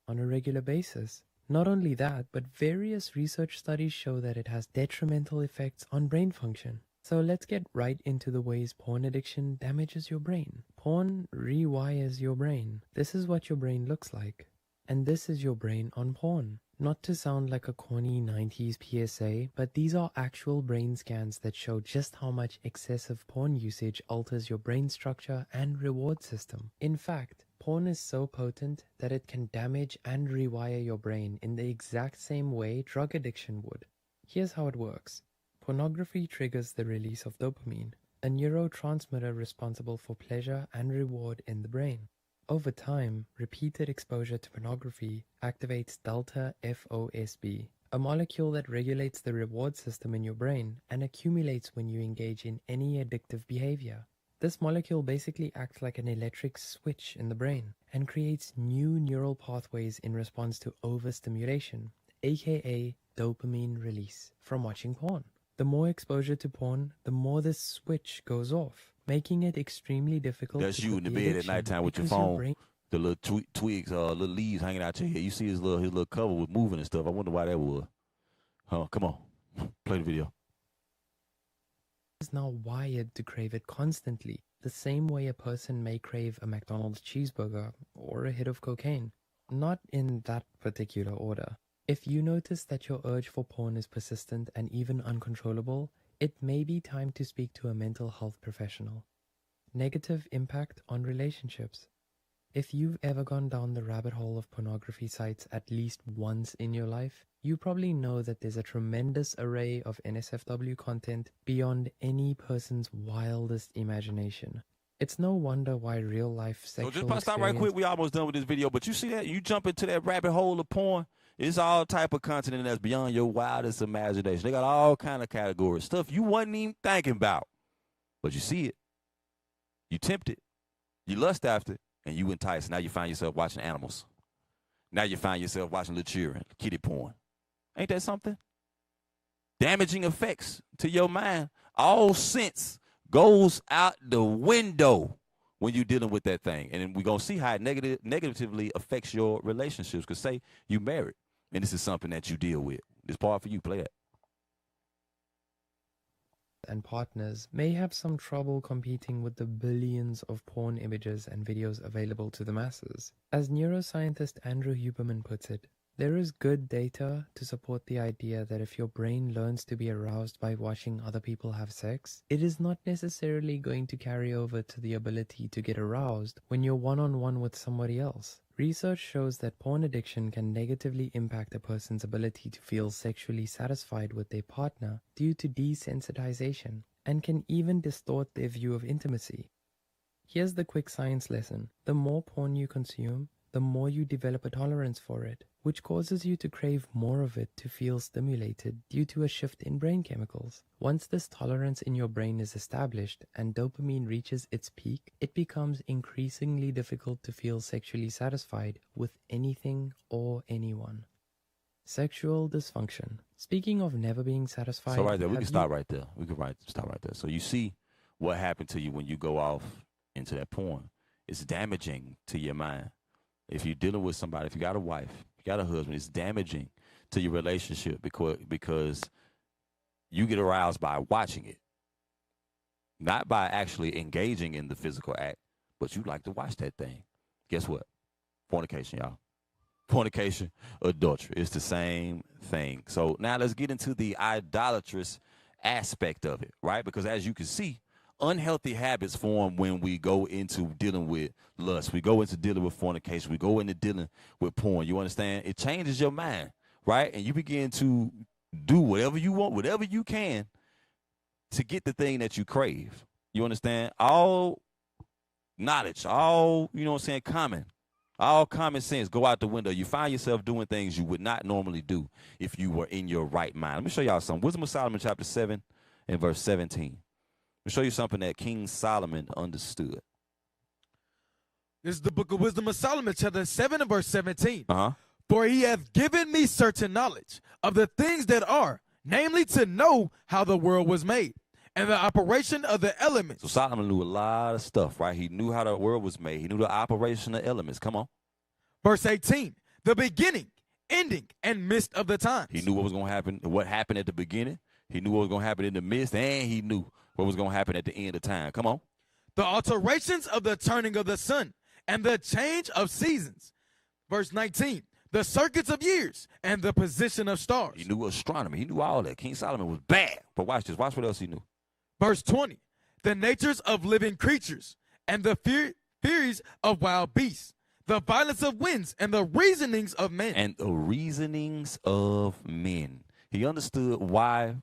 On a regular basis. Not only that, but various research studies show that it has detrimental effects on brain function. So let's get right into the ways porn addiction damages your brain. Porn rewires your brain. This is what your brain looks like. And this is your brain on porn. Not to sound like a corny 90s PSA, but these are actual brain scans that show just how much excessive porn usage alters your brain structure and reward system. In fact, porn is so potent that it can damage and rewire your brain in the exact same way drug addiction would. Here's how it works. Pornography triggers the release of dopamine, a neurotransmitter responsible for pleasure and reward in the brain. Over time, repeated exposure to pornography activates delta FOSB, a molecule that regulates the reward system in your brain and accumulates when you engage in any addictive behavior. This molecule basically acts like an electric switch in the brain and creates new neural pathways in response to overstimulation, aka dopamine release, from watching porn. The more exposure to porn, the more this switch goes off, making it extremely difficult That's to you in the bed at nighttime with your phone, the little twigs, little leaves hanging out your head. You see his little cover with moving and stuff. I wonder why that was. Come on, play the video. Is now wired to crave it constantly, the same way a person may crave a McDonald's cheeseburger or a hit of cocaine. Not in that particular order. If you notice that your urge for porn is persistent and even uncontrollable, it may be time to speak to a mental health professional. Negative impact on relationships. If you've ever gone down the rabbit hole of pornography sites at least once in your life, you probably know that there's a tremendous array of NSFW content beyond any person's wildest imagination. It's no wonder why real-life sexual So just stop right quick. We almost done with this video, but you see that? You jump into that rabbit hole of porn, it's all type of content that's beyond your wildest imagination. They got all kind of categories, stuff you wasn't even thinking about. But you see it, you tempt it, you lust after it, and you entice. Now you find yourself watching animals. Now you find yourself watching little children, kiddie porn. Ain't that something? Damaging effects to your mind. All sense goes out the window when you're dealing with that thing. And then we're going to see how it negatively affects your relationships. Because say you married, and this is something that you deal with. It's part for you. Play that. And partners may have some trouble competing with the billions of porn images and videos available to the masses. As neuroscientist Andrew Huberman puts it, there is good data to support the idea that if your brain learns to be aroused by watching other people have sex, it is not necessarily going to carry over to the ability to get aroused when you're one-on-one with somebody else. Research shows that porn addiction can negatively impact a person's ability to feel sexually satisfied with their partner due to desensitization, and can even distort their view of intimacy. Here's the quick science lesson. The more porn you consume, the more you develop a tolerance for it, which causes you to crave more of it to feel stimulated due to a shift in brain chemicals. Once this tolerance in your brain is established and dopamine reaches its peak, it becomes increasingly difficult to feel sexually satisfied with anything or anyone. Sexual dysfunction. Speaking of never being satisfied... So right there, we can stop right there. We can stop right there. So you see what happened to you when you go off into that porn. It's damaging to your mind. If you're dealing with somebody, if you got a wife, if you got a husband, it's damaging to your relationship because you get aroused by watching it. Not by actually engaging in the physical act, but you like to watch that thing. Guess what? Fornication, y'all. Fornication, adultery. It's the same thing. So now let's get into the idolatrous aspect of it, right? Because as you can see, unhealthy habits form when we go into dealing with lust. We go into dealing with fornication. We go into dealing with porn. You understand? It changes your mind, right? And you begin to do whatever you want, whatever you can to get the thing that you crave. You understand? All knowledge, all, all common sense go out the window. You find yourself doing things you would not normally do if you were in your right mind. Let me show y'all something. Wisdom of Solomon chapter 7 and verse 17. I'll show you something that King Solomon understood. This is the book of Wisdom of Solomon, chapter 7 and verse 17. For he hath given me certain knowledge of the things that are, namely to know how the world was made, and the operation of the elements. So Solomon knew a lot of stuff, right? He knew how the world was made. He knew the operation of elements. Come on. Verse 18, the beginning, ending, and midst of the times. He knew what was going to happen, what happened at the beginning. He knew what was going to happen in the midst, and he knew what was going to happen at the end of time. Come on. The alterations of the turning of the sun and the change of seasons. Verse 19, the circuits of years and the position of stars. He knew astronomy. He knew all that. King Solomon was bad. But watch this. Watch what else he knew. Verse 20, the natures of living creatures and the furies of wild beasts, the violence of winds and the reasonings of men. And the reasonings of men. He understood why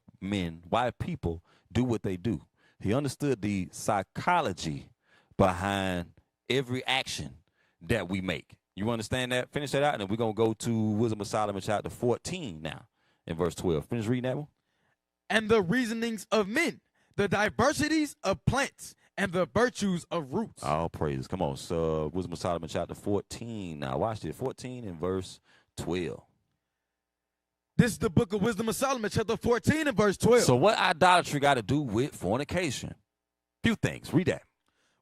people do what they do. He understood the psychology behind every action that we make. You understand that? Finish that out, and then we're going to go to Wisdom of Solomon chapter 14 now in verse 12. Finish reading that one. And the reasonings of men, the diversities of plants, and the virtues of roots. All praises. Come on. So Wisdom of Solomon chapter 14. Now watch this. 14 and verse 12. This is the book of Wisdom of Solomon, chapter 14 and verse 12. So what idolatry got to do with fornication? Few things. Read that.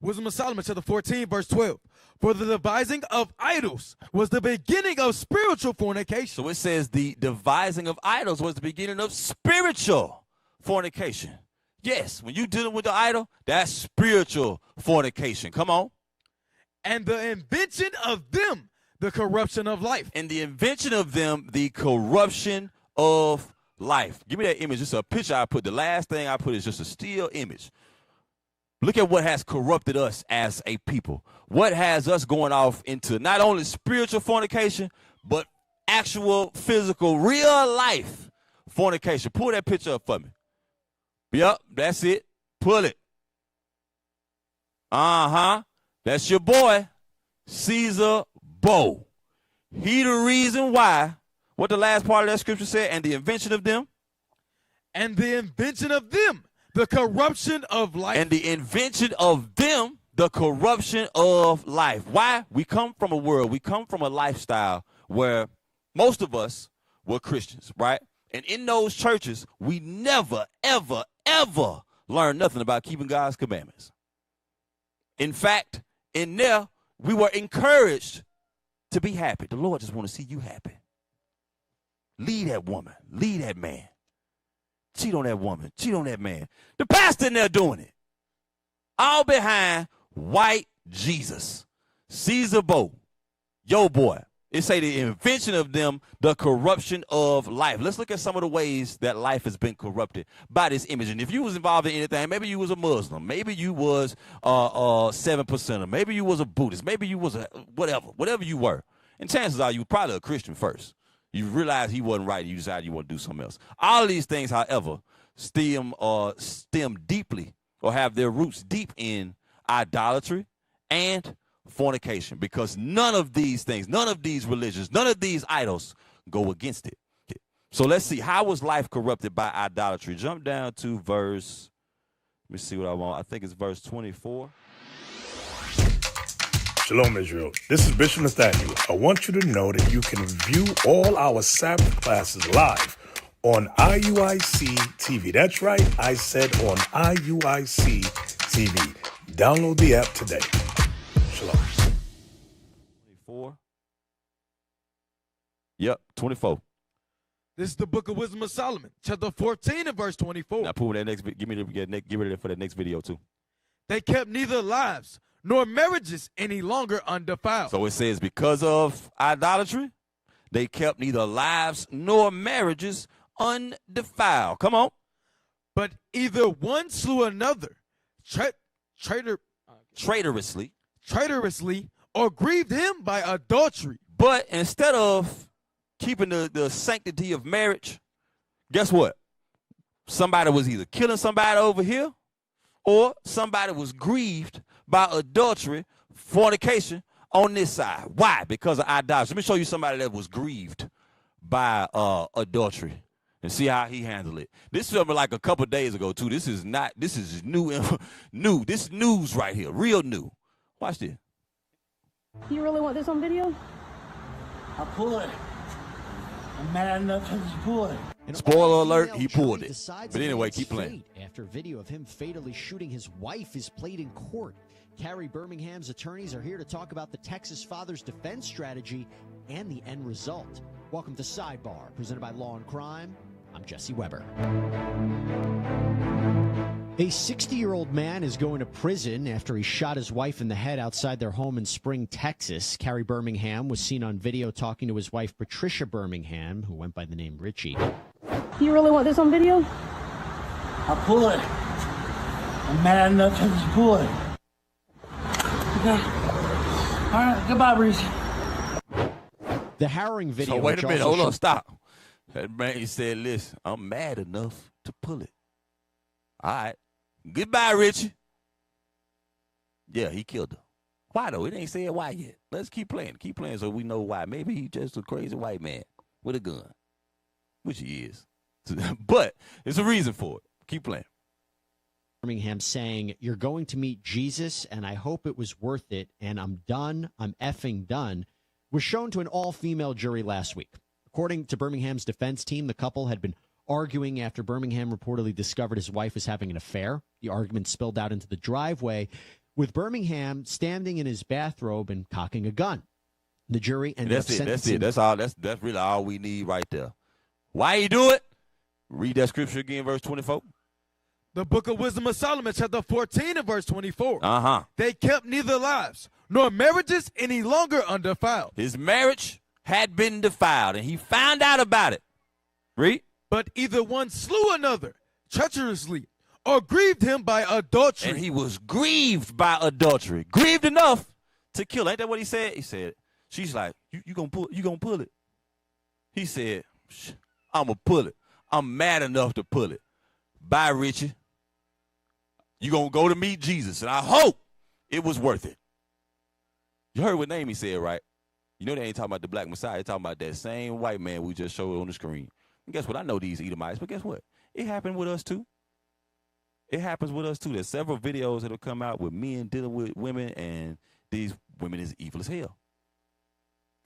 Wisdom of Solomon, chapter 14, verse 12. For the devising of idols was the beginning of spiritual fornication. So it says the devising of idols was the beginning of spiritual fornication. Yes, when you're dealing with the idol, that's spiritual fornication. Come on. And the invention of them, the corruption of life. And the invention of them, the corruption of life. Give me that image. Just a picture I put. The last thing I put is just a still image. Look at what has corrupted us as a people. What has us going off into not only spiritual fornication, but actual, physical, real life fornication. Pull that picture up for me. Yep, that's it. Pull it. Uh-huh. That's your boy, Caesar Bow. He the reason why. What the last part of that scripture said, and the invention of them. And the invention of them, the corruption of life. And the invention of them, the corruption of life. Why? We come from a world, we come from a lifestyle where most of us were Christians, right? And in those churches, we never, ever, ever learned nothing about keeping God's commandments. In fact, in there, we were encouraged to be happy. The Lord just want to see you happy. Lead that woman. Lead that man. Cheat on that woman. Cheat on that man. The pastor in there doing it. All behind white Jesus. Caesar Bow. Yo, boy. It say the invention of them, the corruption of life. Let's look at some of the ways that life has been corrupted by this image. And if you was involved in anything, maybe you was a Muslim, maybe you was 7%er, maybe you was a Buddhist, maybe you was a whatever you were. And chances are you were probably a Christian first. You realize he wasn't right, and you decided you want to do something else. All of these things, however, stem deeply or have their roots deep in idolatry and fornication, because none of these things, none of these religions, none of these idols go against it. Okay. So let's see, how was life corrupted by idolatry? Jump down to verse, let me see what I want. I think it's verse 24. Shalom, Israel. This is Bishop Nathaniel. I want you to know that you can view all our Sabbath classes live on IUIC TV. That's right, I said on IUIC TV. Download the app today. Shalom. 24. Yep, 24. This is the book of Wisdom of Solomon, chapter 14 and verse 24. Now pull that next, give me it for that next video too. They kept neither lives nor marriages any longer undefiled. So it says because of idolatry, they kept neither lives nor marriages undefiled. Come on. But either one slew another traitorously or grieved him by adultery. But instead of keeping the sanctity of marriage, guess what? Somebody was either killing somebody over here or somebody was grieved by adultery, fornication on this side. Why? Because of idolatry. Let me show you somebody that was grieved by adultery and see how he handled it. This was like a couple days ago too. This is new. This is news right here, real new. Watch this. You really want this on video? I'll pull it. I'm mad enough to pull it. Spoiler alert, he pulled it. But anyway, keep playing. After video of him fatally shooting his wife is played in court. Carrie Birmingham's attorneys are here to talk about the Texas father's defense strategy and the end result. Welcome to Sidebar, presented by Law and Crime. I'm Jesse Weber. A 60-year-old man is going to prison after he shot his wife in the head outside their home in Spring, Texas. Carrie Birmingham was seen on video talking to his wife, Patricia Birmingham, who went by the name Richie. You really want this on video? I'll pull it. I'm mad enough to pull it. Okay. All right, goodbye, Reese. The harrowing video. So wait a minute, hold on, stop. That man said, listen, I'm mad enough to pull it. All right. Goodbye, Richie. Yeah, he killed her. Why, though? It ain't said why yet. Let's keep playing. Keep playing so we know why. Maybe he's just a crazy white man with a gun, which he is. But there's a reason for it. Keep playing. Birmingham saying, "You're going to meet Jesus, and I hope it was worth it, and I'm done. I'm effing done," was shown to an all-female jury last week. According to Birmingham's defense team, the couple had been arguing after Birmingham reportedly discovered his wife was having an affair. The argument spilled out into the driveway, with Birmingham standing in his bathrobe and cocking a gun. The jury ended up sentencing. That's all. That's really all we need right there. Why you do it? Read that scripture again, verse 24. The book of Wisdom of Solomon, chapter 14 and verse 24. Uh-huh. They kept neither lives nor marriages any longer undefiled. His marriage had been defiled, and he found out about it. Read. But either one slew another treacherously or grieved him by adultery. And he was grieved by adultery. Grieved enough to kill. Ain't that what he said? He said, she's like, you gonna pull it. He said, I'm gonna pull it. I'm mad enough to pull it. Bye, Richie. You gonna go to meet Jesus, and I hope it was worth it. You heard what name he said, right? You know they ain't talking about the black Messiah. They're talking about that same white man we just showed on the screen. And guess what? I know these Edomites, but guess what? It happened with us too. It happens with us too. There's several videos that'll come out with men dealing with women, and these women is evil as hell.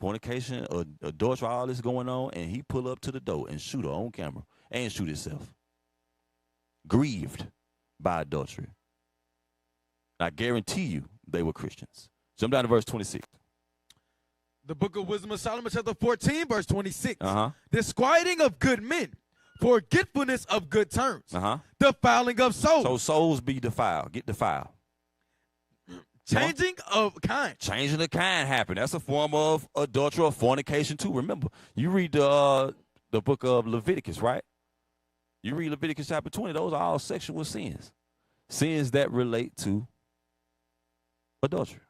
Fornication, adultery, all this going on, and he pull up to the door and shoot her on camera and shoot himself. Grieved by adultery. I guarantee you they were Christians. Jump down to verse 26. The book of Wisdom of Solomon, chapter 14, verse 26. Uh-huh. Disquieting of good men, forgetfulness of good terms, defiling of souls. So souls be defiled, get defiled. Changing of kind. Changing of kind happened. That's a form of adultery or fornication too. Remember, you read the book of Leviticus, right? You read Leviticus chapter 20. Those are all sexual sins. Sins that relate to adultery,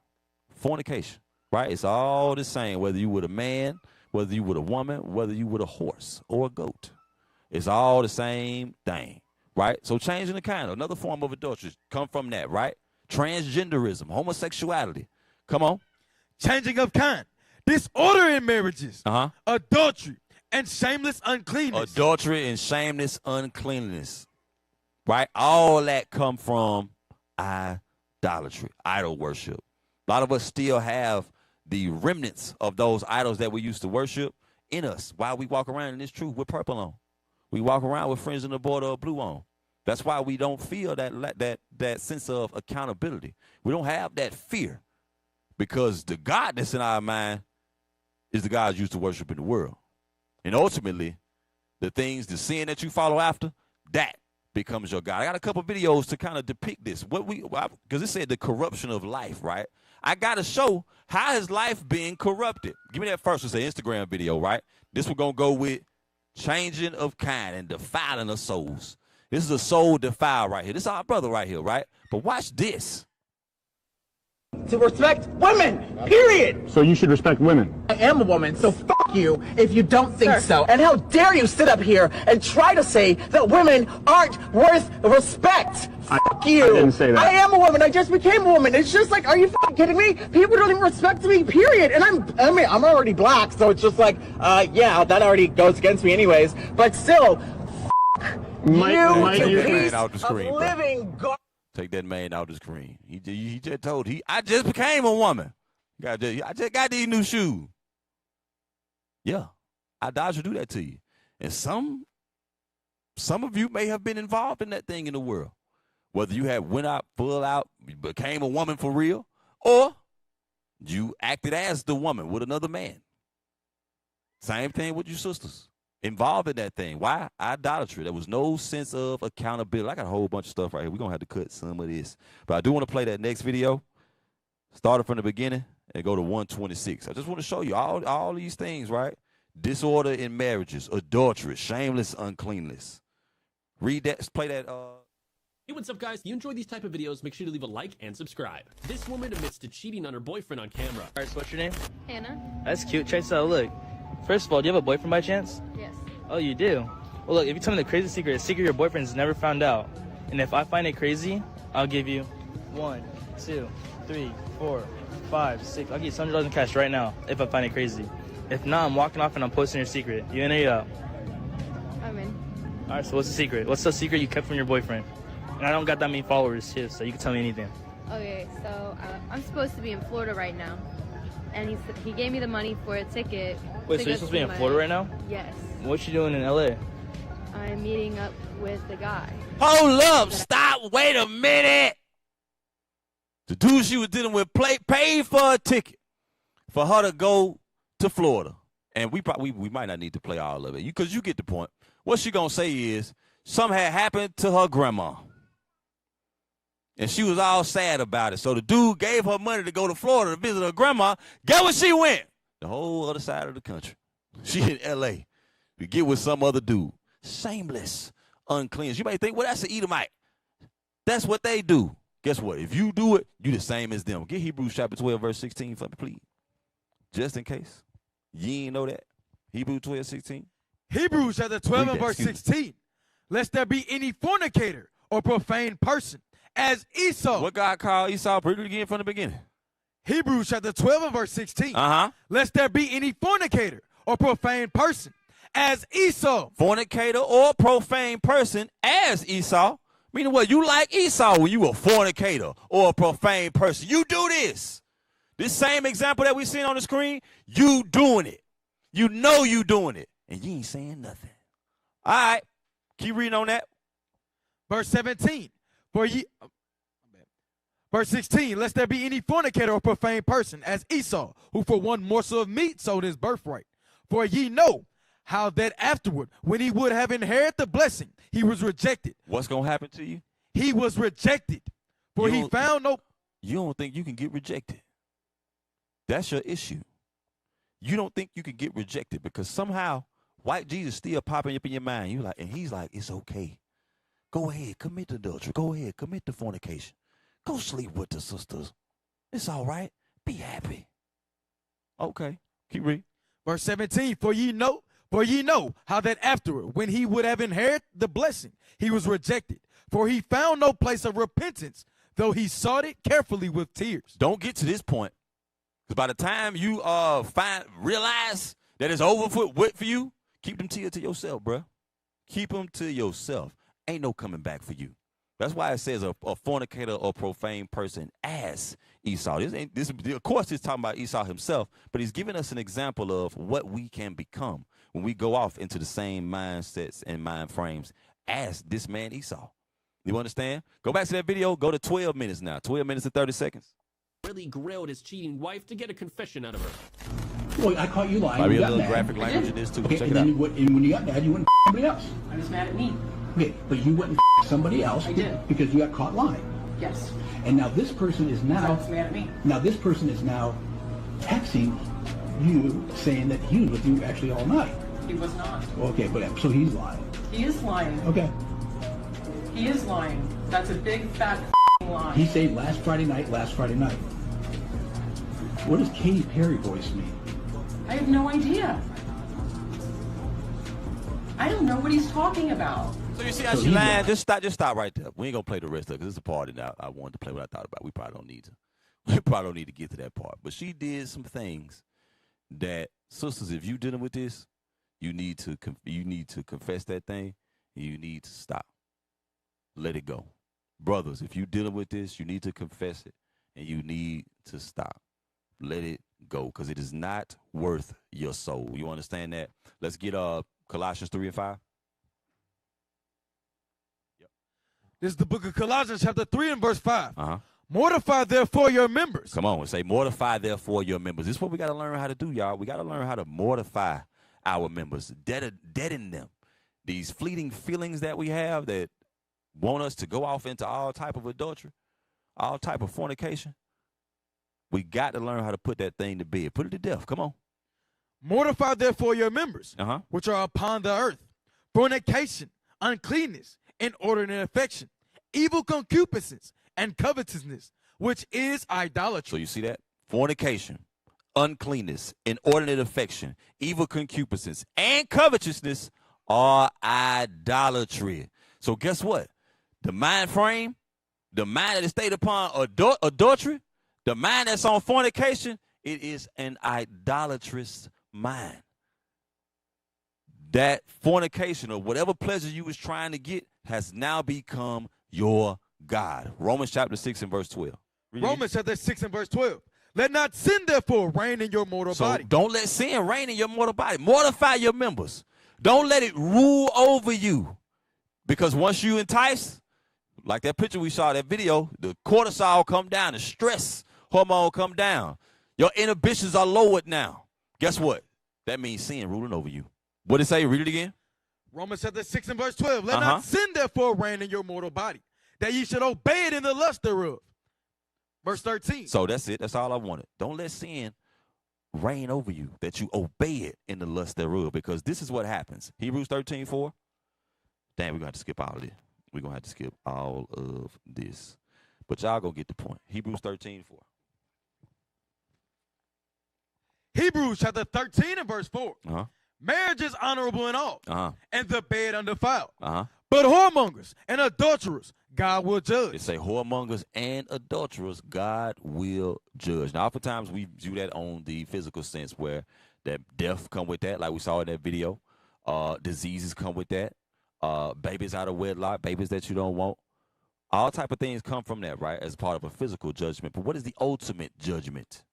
fornication, right? It's all the same, whether you with a man, whether you with a woman, whether you with a horse or a goat. It's all the same thing, right? So changing the kind, another form of adultery, come from that, right? Transgenderism, homosexuality. Come on. Changing of kind, disorder in marriages, adultery, and shameless uncleanness. Adultery and shameless uncleanness, right? All that come from idolatry, idol worship. A lot of us still have the remnants of those idols that we used to worship in us while we walk around in this truth with purple on. We walk around with Friends in the Border of blue on. That's why we don't feel that sense of accountability. We don't have that fear because the God that's in our mind is the God used to worship in the world. And ultimately, the sin that you follow after, that becomes your God. I got a couple videos to kind of depict this. Because it said the corruption of life, right? I got to show how has life been corrupted. Give me that first one, say Instagram video, right? This one going to go with changing of kind and defiling of souls. This is a soul defile right here. This is our brother right here, right? But watch this. To respect women, period. So you should respect women. I am a woman, so fuck you if you don't think so. And how dare you sit up here and try to say that women aren't worth respect. Fuck you. I didn't say that. I am a woman. I just became a woman. It's just like, are you fucking kidding me? People don't even respect me, period. And I'm already black, so it's just like, yeah, that already goes against me anyways. But still, fuck you, piece of living garbage. Take that man out of the screen. He just told I just became a woman. I just got these new shoes. Yeah, idolatry do that to you. And some some of you may have been involved in that thing in the world. Whether you had went out, full out, became a woman for real, or you acted as the woman with another man. Same thing with you sisters. Involved in that thing. Why? Idolatry. There was no sense of accountability. I got a whole bunch of stuff right here. We're going to have to cut some of this. But I do want to play that next video. Started from the beginning and go to 126. I just want to show you all these things, right? Disorder in marriages, adultery, shameless uncleanness. Read that, play that. Hey, what's up, guys? If you enjoy these type of videos, make sure to leave a like and subscribe. This woman admits to cheating on her boyfriend on camera. All right, so what's your name? Hannah. That's cute. Check this out. Look. First of all, do you have a boyfriend by chance? Yes. Oh, you do? Well, look, if you tell me the crazy secret, a secret your boyfriend's never found out. And if I find it crazy, I'll give you 1, 2, 3, 4, 5, 6. I'll give you $100 in cash right now if I find it crazy. If not, I'm walking off and I'm posting your secret. You in or you out? I'm in. All right, so what's the secret? What's the secret you kept from your boyfriend? And I don't got that many followers, too, so you can tell me anything. Okay, so I'm supposed to be in Florida right now. And he gave me the money for a ticket. Wait, so you're supposed to be in Florida right now? Yes. What you doing in LA? I'm meeting up with the guy. Hold up! Stop! Wait a minute! The dude she was dealing with paid for a ticket for her to go to Florida. And we might not need to play all of it because you get the point. What she gonna say is something had happened to her grandma. And she was all sad about it. So the dude gave her money to go to Florida to visit her grandma. Guess where she went? The whole other side of the country. She in L.A. to get with some other dude. Shameless, unclean. You may think, well, that's an Edomite. That's what they do. Guess what? If you do it, you the same as them. Get Hebrews chapter 12, verse 16 for me, please. Just in case. You ain't know that. Hebrews 12, 16. Hebrews chapter 12 and verse 16. Lest there be any fornicator or profane person, as Esau. What God called Esau? Read it again from the beginning. Hebrews chapter 12 and verse 16. Lest there be any fornicator or profane person, as Esau. Fornicator or profane person, as Esau. Meaning what? You like Esau when you a fornicator or a profane person. You do this. This same example that we seen on the screen, you doing it. You know you doing it. And you ain't saying nothing. All right. Keep reading on that. Verse 17. Verse 16, lest there be any fornicator or profane person, as Esau, who for one morsel of meat sold his birthright. For ye know how that afterward, when he would have inherited the blessing, he was rejected. What's going to happen to you? He was rejected, for he found no... You don't think you can get rejected. That's your issue. You don't think you can get rejected because somehow white Jesus still popping up in your mind. You like, and he's like, it's okay. Go ahead, commit the adultery. Go ahead, commit the fornication. Go sleep with the sisters. It's all right. Be happy. Okay, keep reading. Verse 17, for ye know how that afterward, when he would have inherited the blessing, he was rejected. For he found no place of repentance, though he sought it carefully with tears. Don't get to this point. Because by the time you realize that it's over for you, keep them tears to yourself, bro. Keep them to yourself. Ain't no coming back for you. That's why it says a fornicator or profane person as Esau. This, of course, he's talking about Esau himself, but he's giving us an example of what we can become when we go off into the same mindsets and mind frames as this man Esau. You understand? Go back to that video. Go to 12 minutes now. 12 minutes and 30 seconds. Really grilled his cheating wife to get a confession out of her. Well, I caught you lying. Might be you a little mad. graphic language in this too. Okay, Check and it out. and when you got mad, you went and somebody else. I was mad at me. Okay, but you went and somebody else. I did. Because you got caught lying. Yes. And now this person is now. That's mad at me. Now this person is now texting you saying that he was with you actually all night. He was not. Okay, but so he's lying. He is lying. Okay. He is lying. That's a big fat lie. He said last Friday night. What does Katy Perry voice mean? I have no idea. I don't know what he's talking about. So you see how she lying? Just stop right there. We ain't gonna play the rest of it because it's a part that I wanted to play what I thought about. We probably don't need to. We probably don't need to get to that part. But she did some things that, sisters, if you dealing with this, you need to confess that thing. And you need to stop. Let it go. Brothers, if you dealing with this, you need to confess it and you need to stop. Let it go because it is not worth your soul. You understand that? Let's get Colossians 3 and 5. This is the book of Colossians, chapter 3 and verse 5. Mortify, therefore, your members. Come on, say, mortify, therefore, your members. This is what we got to learn how to do, y'all. We got to learn how to mortify our members, deaden them. These fleeting feelings that we have that want us to go off into all type of adultery, all type of fornication. We got to learn how to put that thing to bed. Put it to death. Come on. Mortify, therefore, your members, which are upon the earth. Fornication, uncleanness, inordinate affection, evil concupiscence, and covetousness, which is idolatry. So you see that? Fornication, uncleanness, inordinate affection, evil concupiscence, and covetousness are idolatry. So guess what? The mind frame, the mind that is stayed upon adultery, the mind that's on fornication, it is an idolatrous mind. That fornication or whatever pleasure you was trying to get has now become your God. Romans chapter 6 and verse 12. Romans chapter 6 and verse 12. Let not sin, therefore, reign in your mortal body. So don't let sin reign in your mortal body. Mortify your members. Don't let it rule over you. Because once you entice, like that picture we saw, that video, the cortisol come down, the stress hormone come down. Your inhibitions are lowered now. Guess what? That means sin ruling over you. What did it say? Read it again. Romans chapter 6 and verse 12. Let not sin, therefore, reign in your mortal body, that ye should obey it in the lust thereof. Verse 13. So that's it. That's all I wanted. Don't let sin reign over you, that you obey it in the lust thereof, because this is what happens. Hebrews 13:4. Damn, we're going to have to skip all of this. We're going to have to skip all of this. But y'all going to get the point. Hebrews 13:4. Hebrews chapter 13 and verse 4. Marriage is honorable in all, and the bed undefiled. But whoremongers and adulterers, God will judge. They say whoremongers and adulterers, God will judge. Now, oftentimes we view that on the physical sense, where that death come with that, like we saw in that video. Diseases come with that. Babies out of wedlock, babies that you don't want. All type of things come from that, right, as part of a physical judgment. But what is the ultimate judgment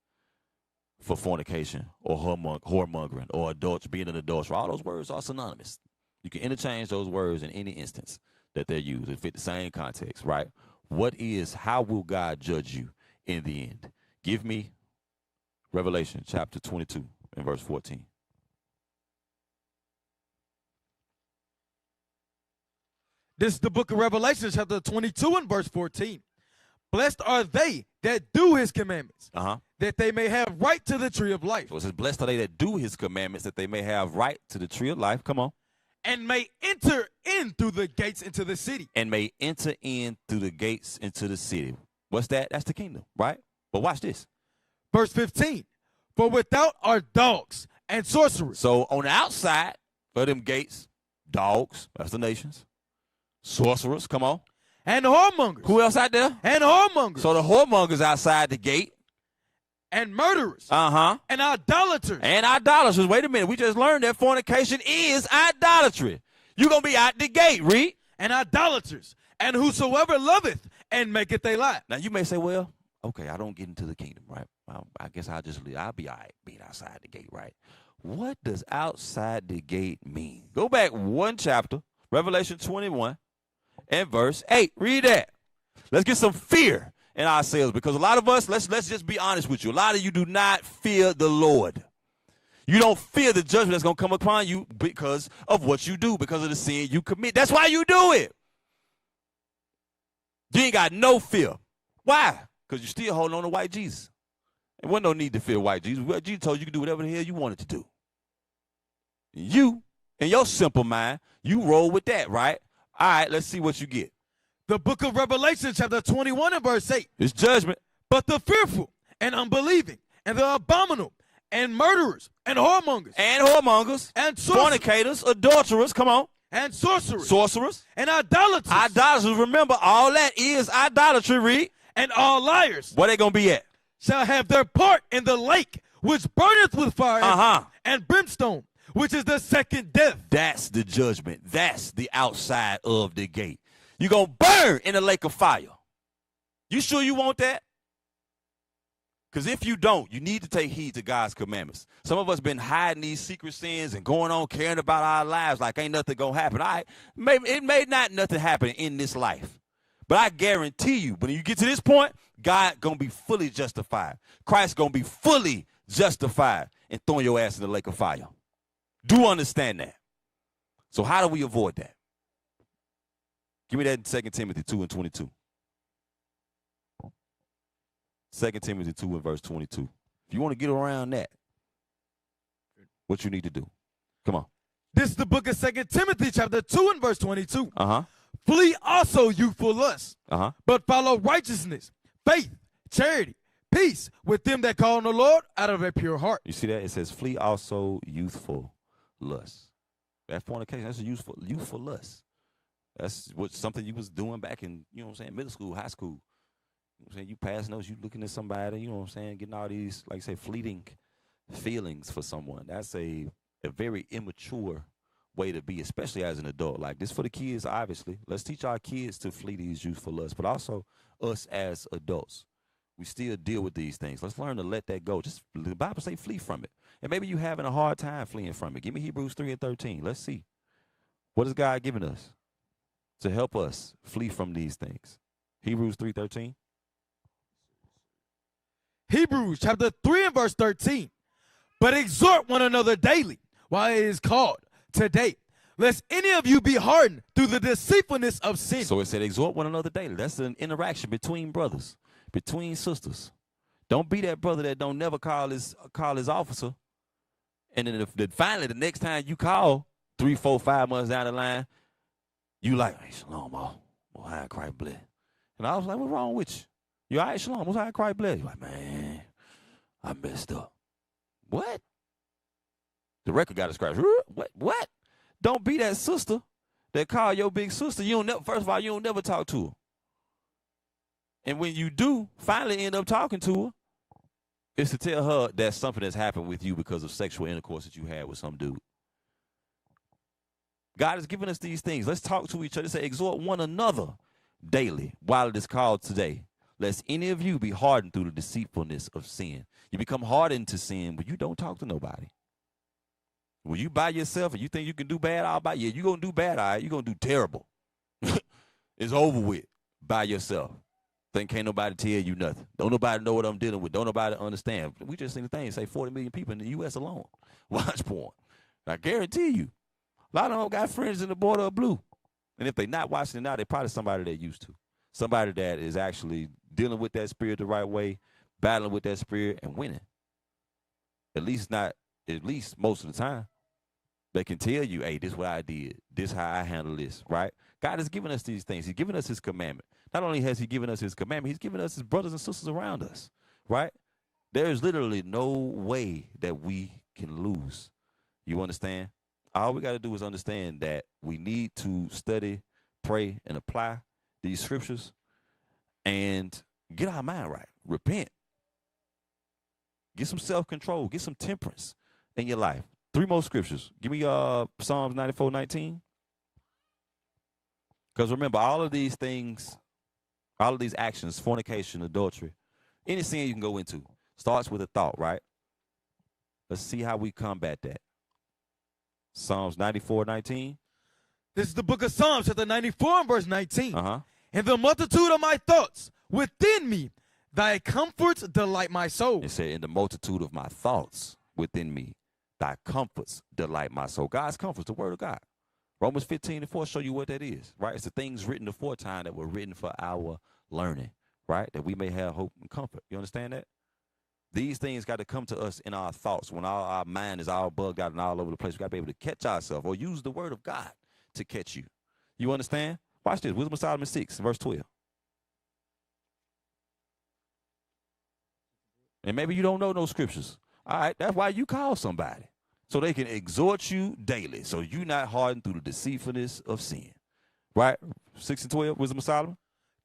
for fornication or whoremongering or adultery, being an adulterer? All those words are synonymous. You can interchange those words in any instance that they're used. It fit the same context, right? How will God judge you in the end? Give me Revelation chapter 22 and verse 14. This is the book of Revelation, chapter 22 and verse 14. Blessed are they that do his commandments, that they may have right to the tree of life. So it says, blessed are they that do his commandments, that they may have right to the tree of life. Come on. And may enter in through the gates into the city. And may enter in through the gates into the city. What's that? That's the kingdom, right? But watch this. Verse 15. For without are dogs and sorcerers. So on the outside of them gates, dogs, that's the nations. Sorcerers, come on. And whoremongers. Who else out there? And whoremongers. So the whoremongers outside the gate. And murderers. And idolaters. And idolaters. Wait a minute. We just learned that fornication is idolatry. You're going to be out the gate, read. And idolaters. And whosoever loveth and maketh a lie. Now you may say, well, okay, I don't get into the kingdom, right? I guess I'll be all right being outside the gate, right? What does outside the gate mean? Go back one chapter, Revelation 21 and verse 8. Read that. Let's get some fear in ourselves, because a lot of us, let's just be honest with you. A lot of you do not fear the Lord. You don't fear the judgment that's going to come upon you because of what you do, because of the sin you commit. That's why you do it. You ain't got no fear. Why? Because you're still holding on to white Jesus. There wasn't no need to fear white Jesus. Jesus told you could do whatever the hell you wanted to do. You, in your simple mind, you roll with that, right? All right, let's see what you get. The book of Revelation, chapter 21 and verse 8. It's judgment. But the fearful and unbelieving and the abominable and murderers and whoremongers. And whoremongers. And fornicators, adulterers, come on. And sorcerers. Sorcerers. And idolaters. Idolaters, remember, all that is idolatry, read. And all liars. Where they going to be at? Shall have their part in the lake, which burneth with fire and brimstone, which is the second death. That's the judgment. That's the outside of the gate. You're going to burn in the lake of fire. You sure you want that? Because if you don't, you need to take heed to God's commandments. Some of us been hiding these secret sins and going on caring about our lives like ain't nothing going to happen. All right, maybe it may not nothing happen in this life. But I guarantee you, when you get to this point, God going to be fully justified. Christ going to be fully justified and throwing your ass in the lake of fire. Do understand that. So how do we avoid that? Give me that in 2 Timothy 2 and 22. 2 Timothy 2 and verse 22. If you want to get around that, what you need to do. Come on. This is the book of 2 Timothy chapter 2 and verse 22. Flee also youthful lusts, but follow righteousness, faith, charity, peace with them that call on the Lord out of a pure heart. You see that? It says, flee also youthful lusts. That fornication, that's a youthful lust. That's something you was doing back in, you know what I'm saying, middle school, high school. You know what I'm saying? You passing those, you looking at somebody, you know what I'm saying, getting all these, like you say, fleeting feelings for someone. That's a very immature way to be, especially as an adult. Like this for the kids, obviously. Let's teach our kids to flee these youthful lusts, but also us as adults. We still deal with these things. Let's learn to let that go. Just the Bible say flee from it. And maybe you're having a hard time fleeing from it. Give me Hebrews 3 and 13. Let's see. What is God giving us to help us flee from these things? Hebrews 3:13. Hebrews chapter 3 and verse 13. But exhort one another daily while it is called today, lest any of you be hardened through the deceitfulness of sin. So it said exhort one another daily. That's an interaction between brothers, between sisters. Don't be that brother that don't never call his officer. And then finally the next time you call, 3, 4, 5 months down the line, you like, hey, shalom, oh, how Christ bless. And I was like, what's wrong with you? You all right, shalom, what's how Christ bless? You're like, man, I messed up. What? The record got to scratch. What? Don't be that sister that call your big sister. You don't never, first of all, you don't never talk to her. And when you do finally end up talking to her, it's to tell her that something has happened with you because of sexual intercourse that you had with some dude. God has given us these things. Let's talk to each other. Say, exhort one another daily while it is called today, lest any of you be hardened through the deceitfulness of sin. You become hardened to sin when you don't talk to nobody. When you by yourself and you think you can do bad all by, you're going to do bad, all right? You're going to do terrible. It's over with by yourself. Think can't nobody tell you nothing. Don't nobody know what I'm dealing with. Don't nobody understand. We just seen the thing say 40 million people in the U.S. alone watch porn. I guarantee you, a lot of them got friends in the border of blue. And if they're not watching it now, they're probably somebody they're used to. Somebody that is actually dealing with that spirit the right way, battling with that spirit, and winning. At least most of the time. They can tell you, hey, this is what I did. This is how I handle this, right? God has given us these things. He's given us his commandment. Not only has he given us his commandment, he's given us his brothers and sisters around us, right? There is literally no way that we can lose. You understand? All we got to do is understand that we need to study, pray, and apply these scriptures and get our mind right. Repent. Get some self-control. Get some temperance in your life. 3 more scriptures. Give me Psalms 94:19. Because remember, all of these things, all of these actions, fornication, adultery, any sin you can go into, starts with a thought, right? Let's see how we combat that. Psalms 94:19. This is the book of Psalms, chapter 94 and verse 19. In the multitude of my thoughts within me, thy comforts delight my soul. It said, in the multitude of my thoughts within me, thy comforts delight my soul. God's comforts, the word of God. Romans 15:4 show you what that is, right? It's the things written aforetime that were written for our learning, right? That we may have hope and comfort. You understand that? These things got to come to us in our thoughts. When our mind is all bugged out and all over the place, we got to be able to catch ourselves or use the word of God to catch you. You understand? Watch this. Wisdom of Solomon 6, verse 12. And maybe you don't know those scriptures. All right, that's why you call somebody. So they can exhort you daily, so you're not hardened through the deceitfulness of sin. Right? 6 and 12, Wisdom of Solomon.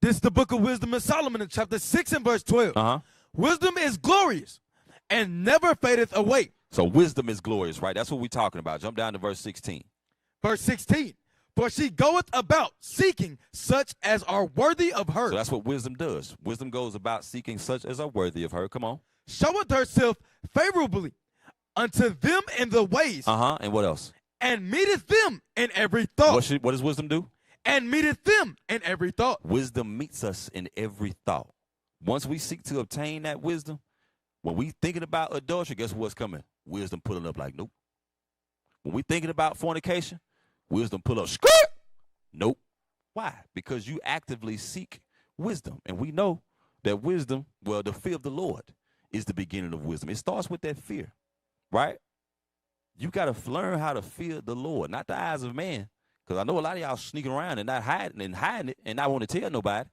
This is the book of Wisdom of Solomon in chapter 6 and verse 12. Wisdom is glorious and never fadeth away. So wisdom is glorious, right? That's what we're talking about. Jump down to verse 16. Verse 16. For she goeth about seeking such as are worthy of her. So that's what wisdom does. Wisdom goes about seeking such as are worthy of her. Come on. Showeth herself favorably unto them in the ways. And what else? And meeteth them in every thought. What does wisdom do? and meeteth them in every thought. Wisdom meets us in every thought. Once we seek to obtain that wisdom, when we thinking about adultery, guess what's coming? Wisdom pulling up like, nope. When we thinking about fornication, wisdom pull up, skirt. Nope. Why? Because you actively seek wisdom. And we know that wisdom, well, the fear of the Lord is the beginning of wisdom. It starts with that fear, right? You got to learn how to fear the Lord, not the eyes of man. Because I know a lot of y'all sneaking around and not hiding it and not want to tell nobody.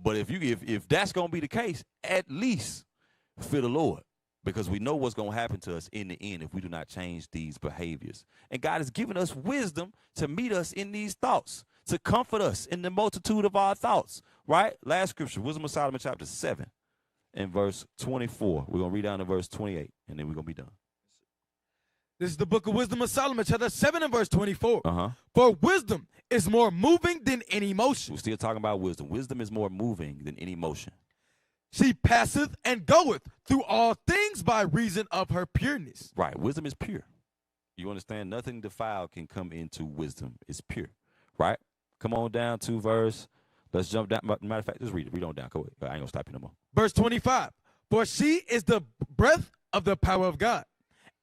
But if that's going to be the case, at least fear the Lord. Because we know what's going to happen to us in the end if we do not change these behaviors. And God has given us wisdom to meet us in these thoughts, to comfort us in the multitude of our thoughts, right? Last scripture, Wisdom of Solomon chapter 7 and verse 24. We're going to read down to verse 28, and then we're going to be done. This is the book of Wisdom of Solomon, chapter 7 and verse 24. For wisdom is more moving than any motion. We're still talking about wisdom. Wisdom is more moving than any motion. She passeth and goeth through all things by reason of her pureness. Right. Wisdom is pure. You understand? Nothing defiled can come into wisdom. It's pure. Right? Come on down to verse. Let's jump down. Matter of fact, just read it. Read on down. Go ahead. I ain't going to stop you no more. Verse 25. For she is the breath of the power of God,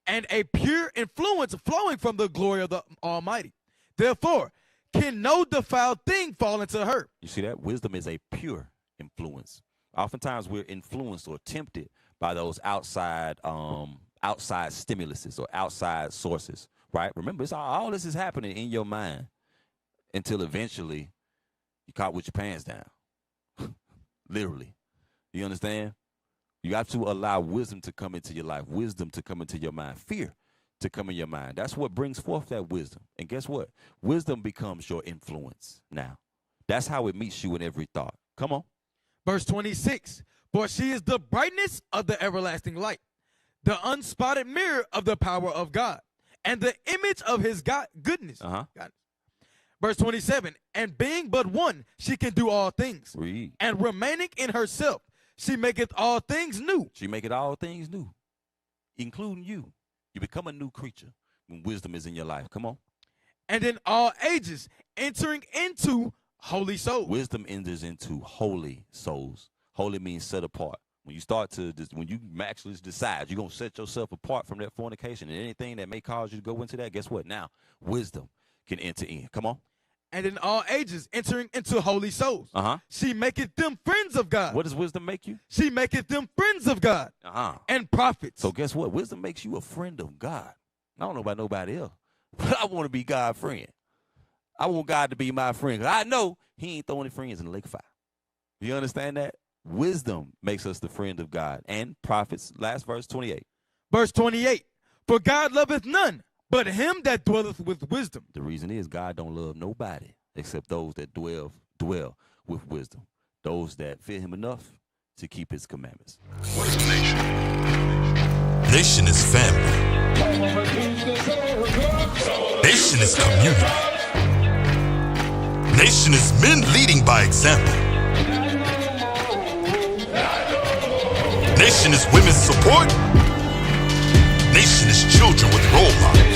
and a pure influence flowing from the glory of the Almighty. Therefore, can no defiled thing fall into her. You see that? Wisdom is a pure influence. Oftentimes we're influenced or tempted by those outside stimuluses or outside sources, right? Remember, it's all this is happening in your mind until eventually you're caught with your pants down. Literally. You understand? You have to allow wisdom to come into your life, wisdom to come into your mind, fear to come in your mind. That's what brings forth that wisdom. And guess what? Wisdom becomes your influence now. That's how it meets you in every thought. Come on. Verse 26, for she is the brightness of the everlasting light, the unspotted mirror of the power of God, and the image of his goodness. Verse 27, and being but one, she can do all things. Read. And remaining in herself, she maketh all things new. She maketh all things new, including you. You become a new creature when wisdom is in your life. Come on. And in all ages, entering into holy souls. Wisdom enters into holy souls. Holy means set apart. When you start to, when you actually decide you're going to set yourself apart from that fornication and anything that may cause you to go into that, guess what? Now, wisdom can enter in. Come on. And in all ages, entering into holy souls. She maketh them friends of God. What does wisdom make you? She maketh them friends of God and prophets. So guess what? Wisdom makes you a friend of God. I don't know about nobody else, but I want to be God's friend. I want God to be my friend because I know he ain't throwing any friends in the lake of fire. You understand that? Wisdom makes us the friend of God and prophets. Last verse 28. Verse 28. For God loveth none but him that dwelleth with wisdom. The reason is God don't love nobody except those that dwell with wisdom. Those that fear him enough to keep his commandments. What is a nation? Nation is family. Nation is community. Nation is men leading by example. Nation is women's support. Nation is children with role models.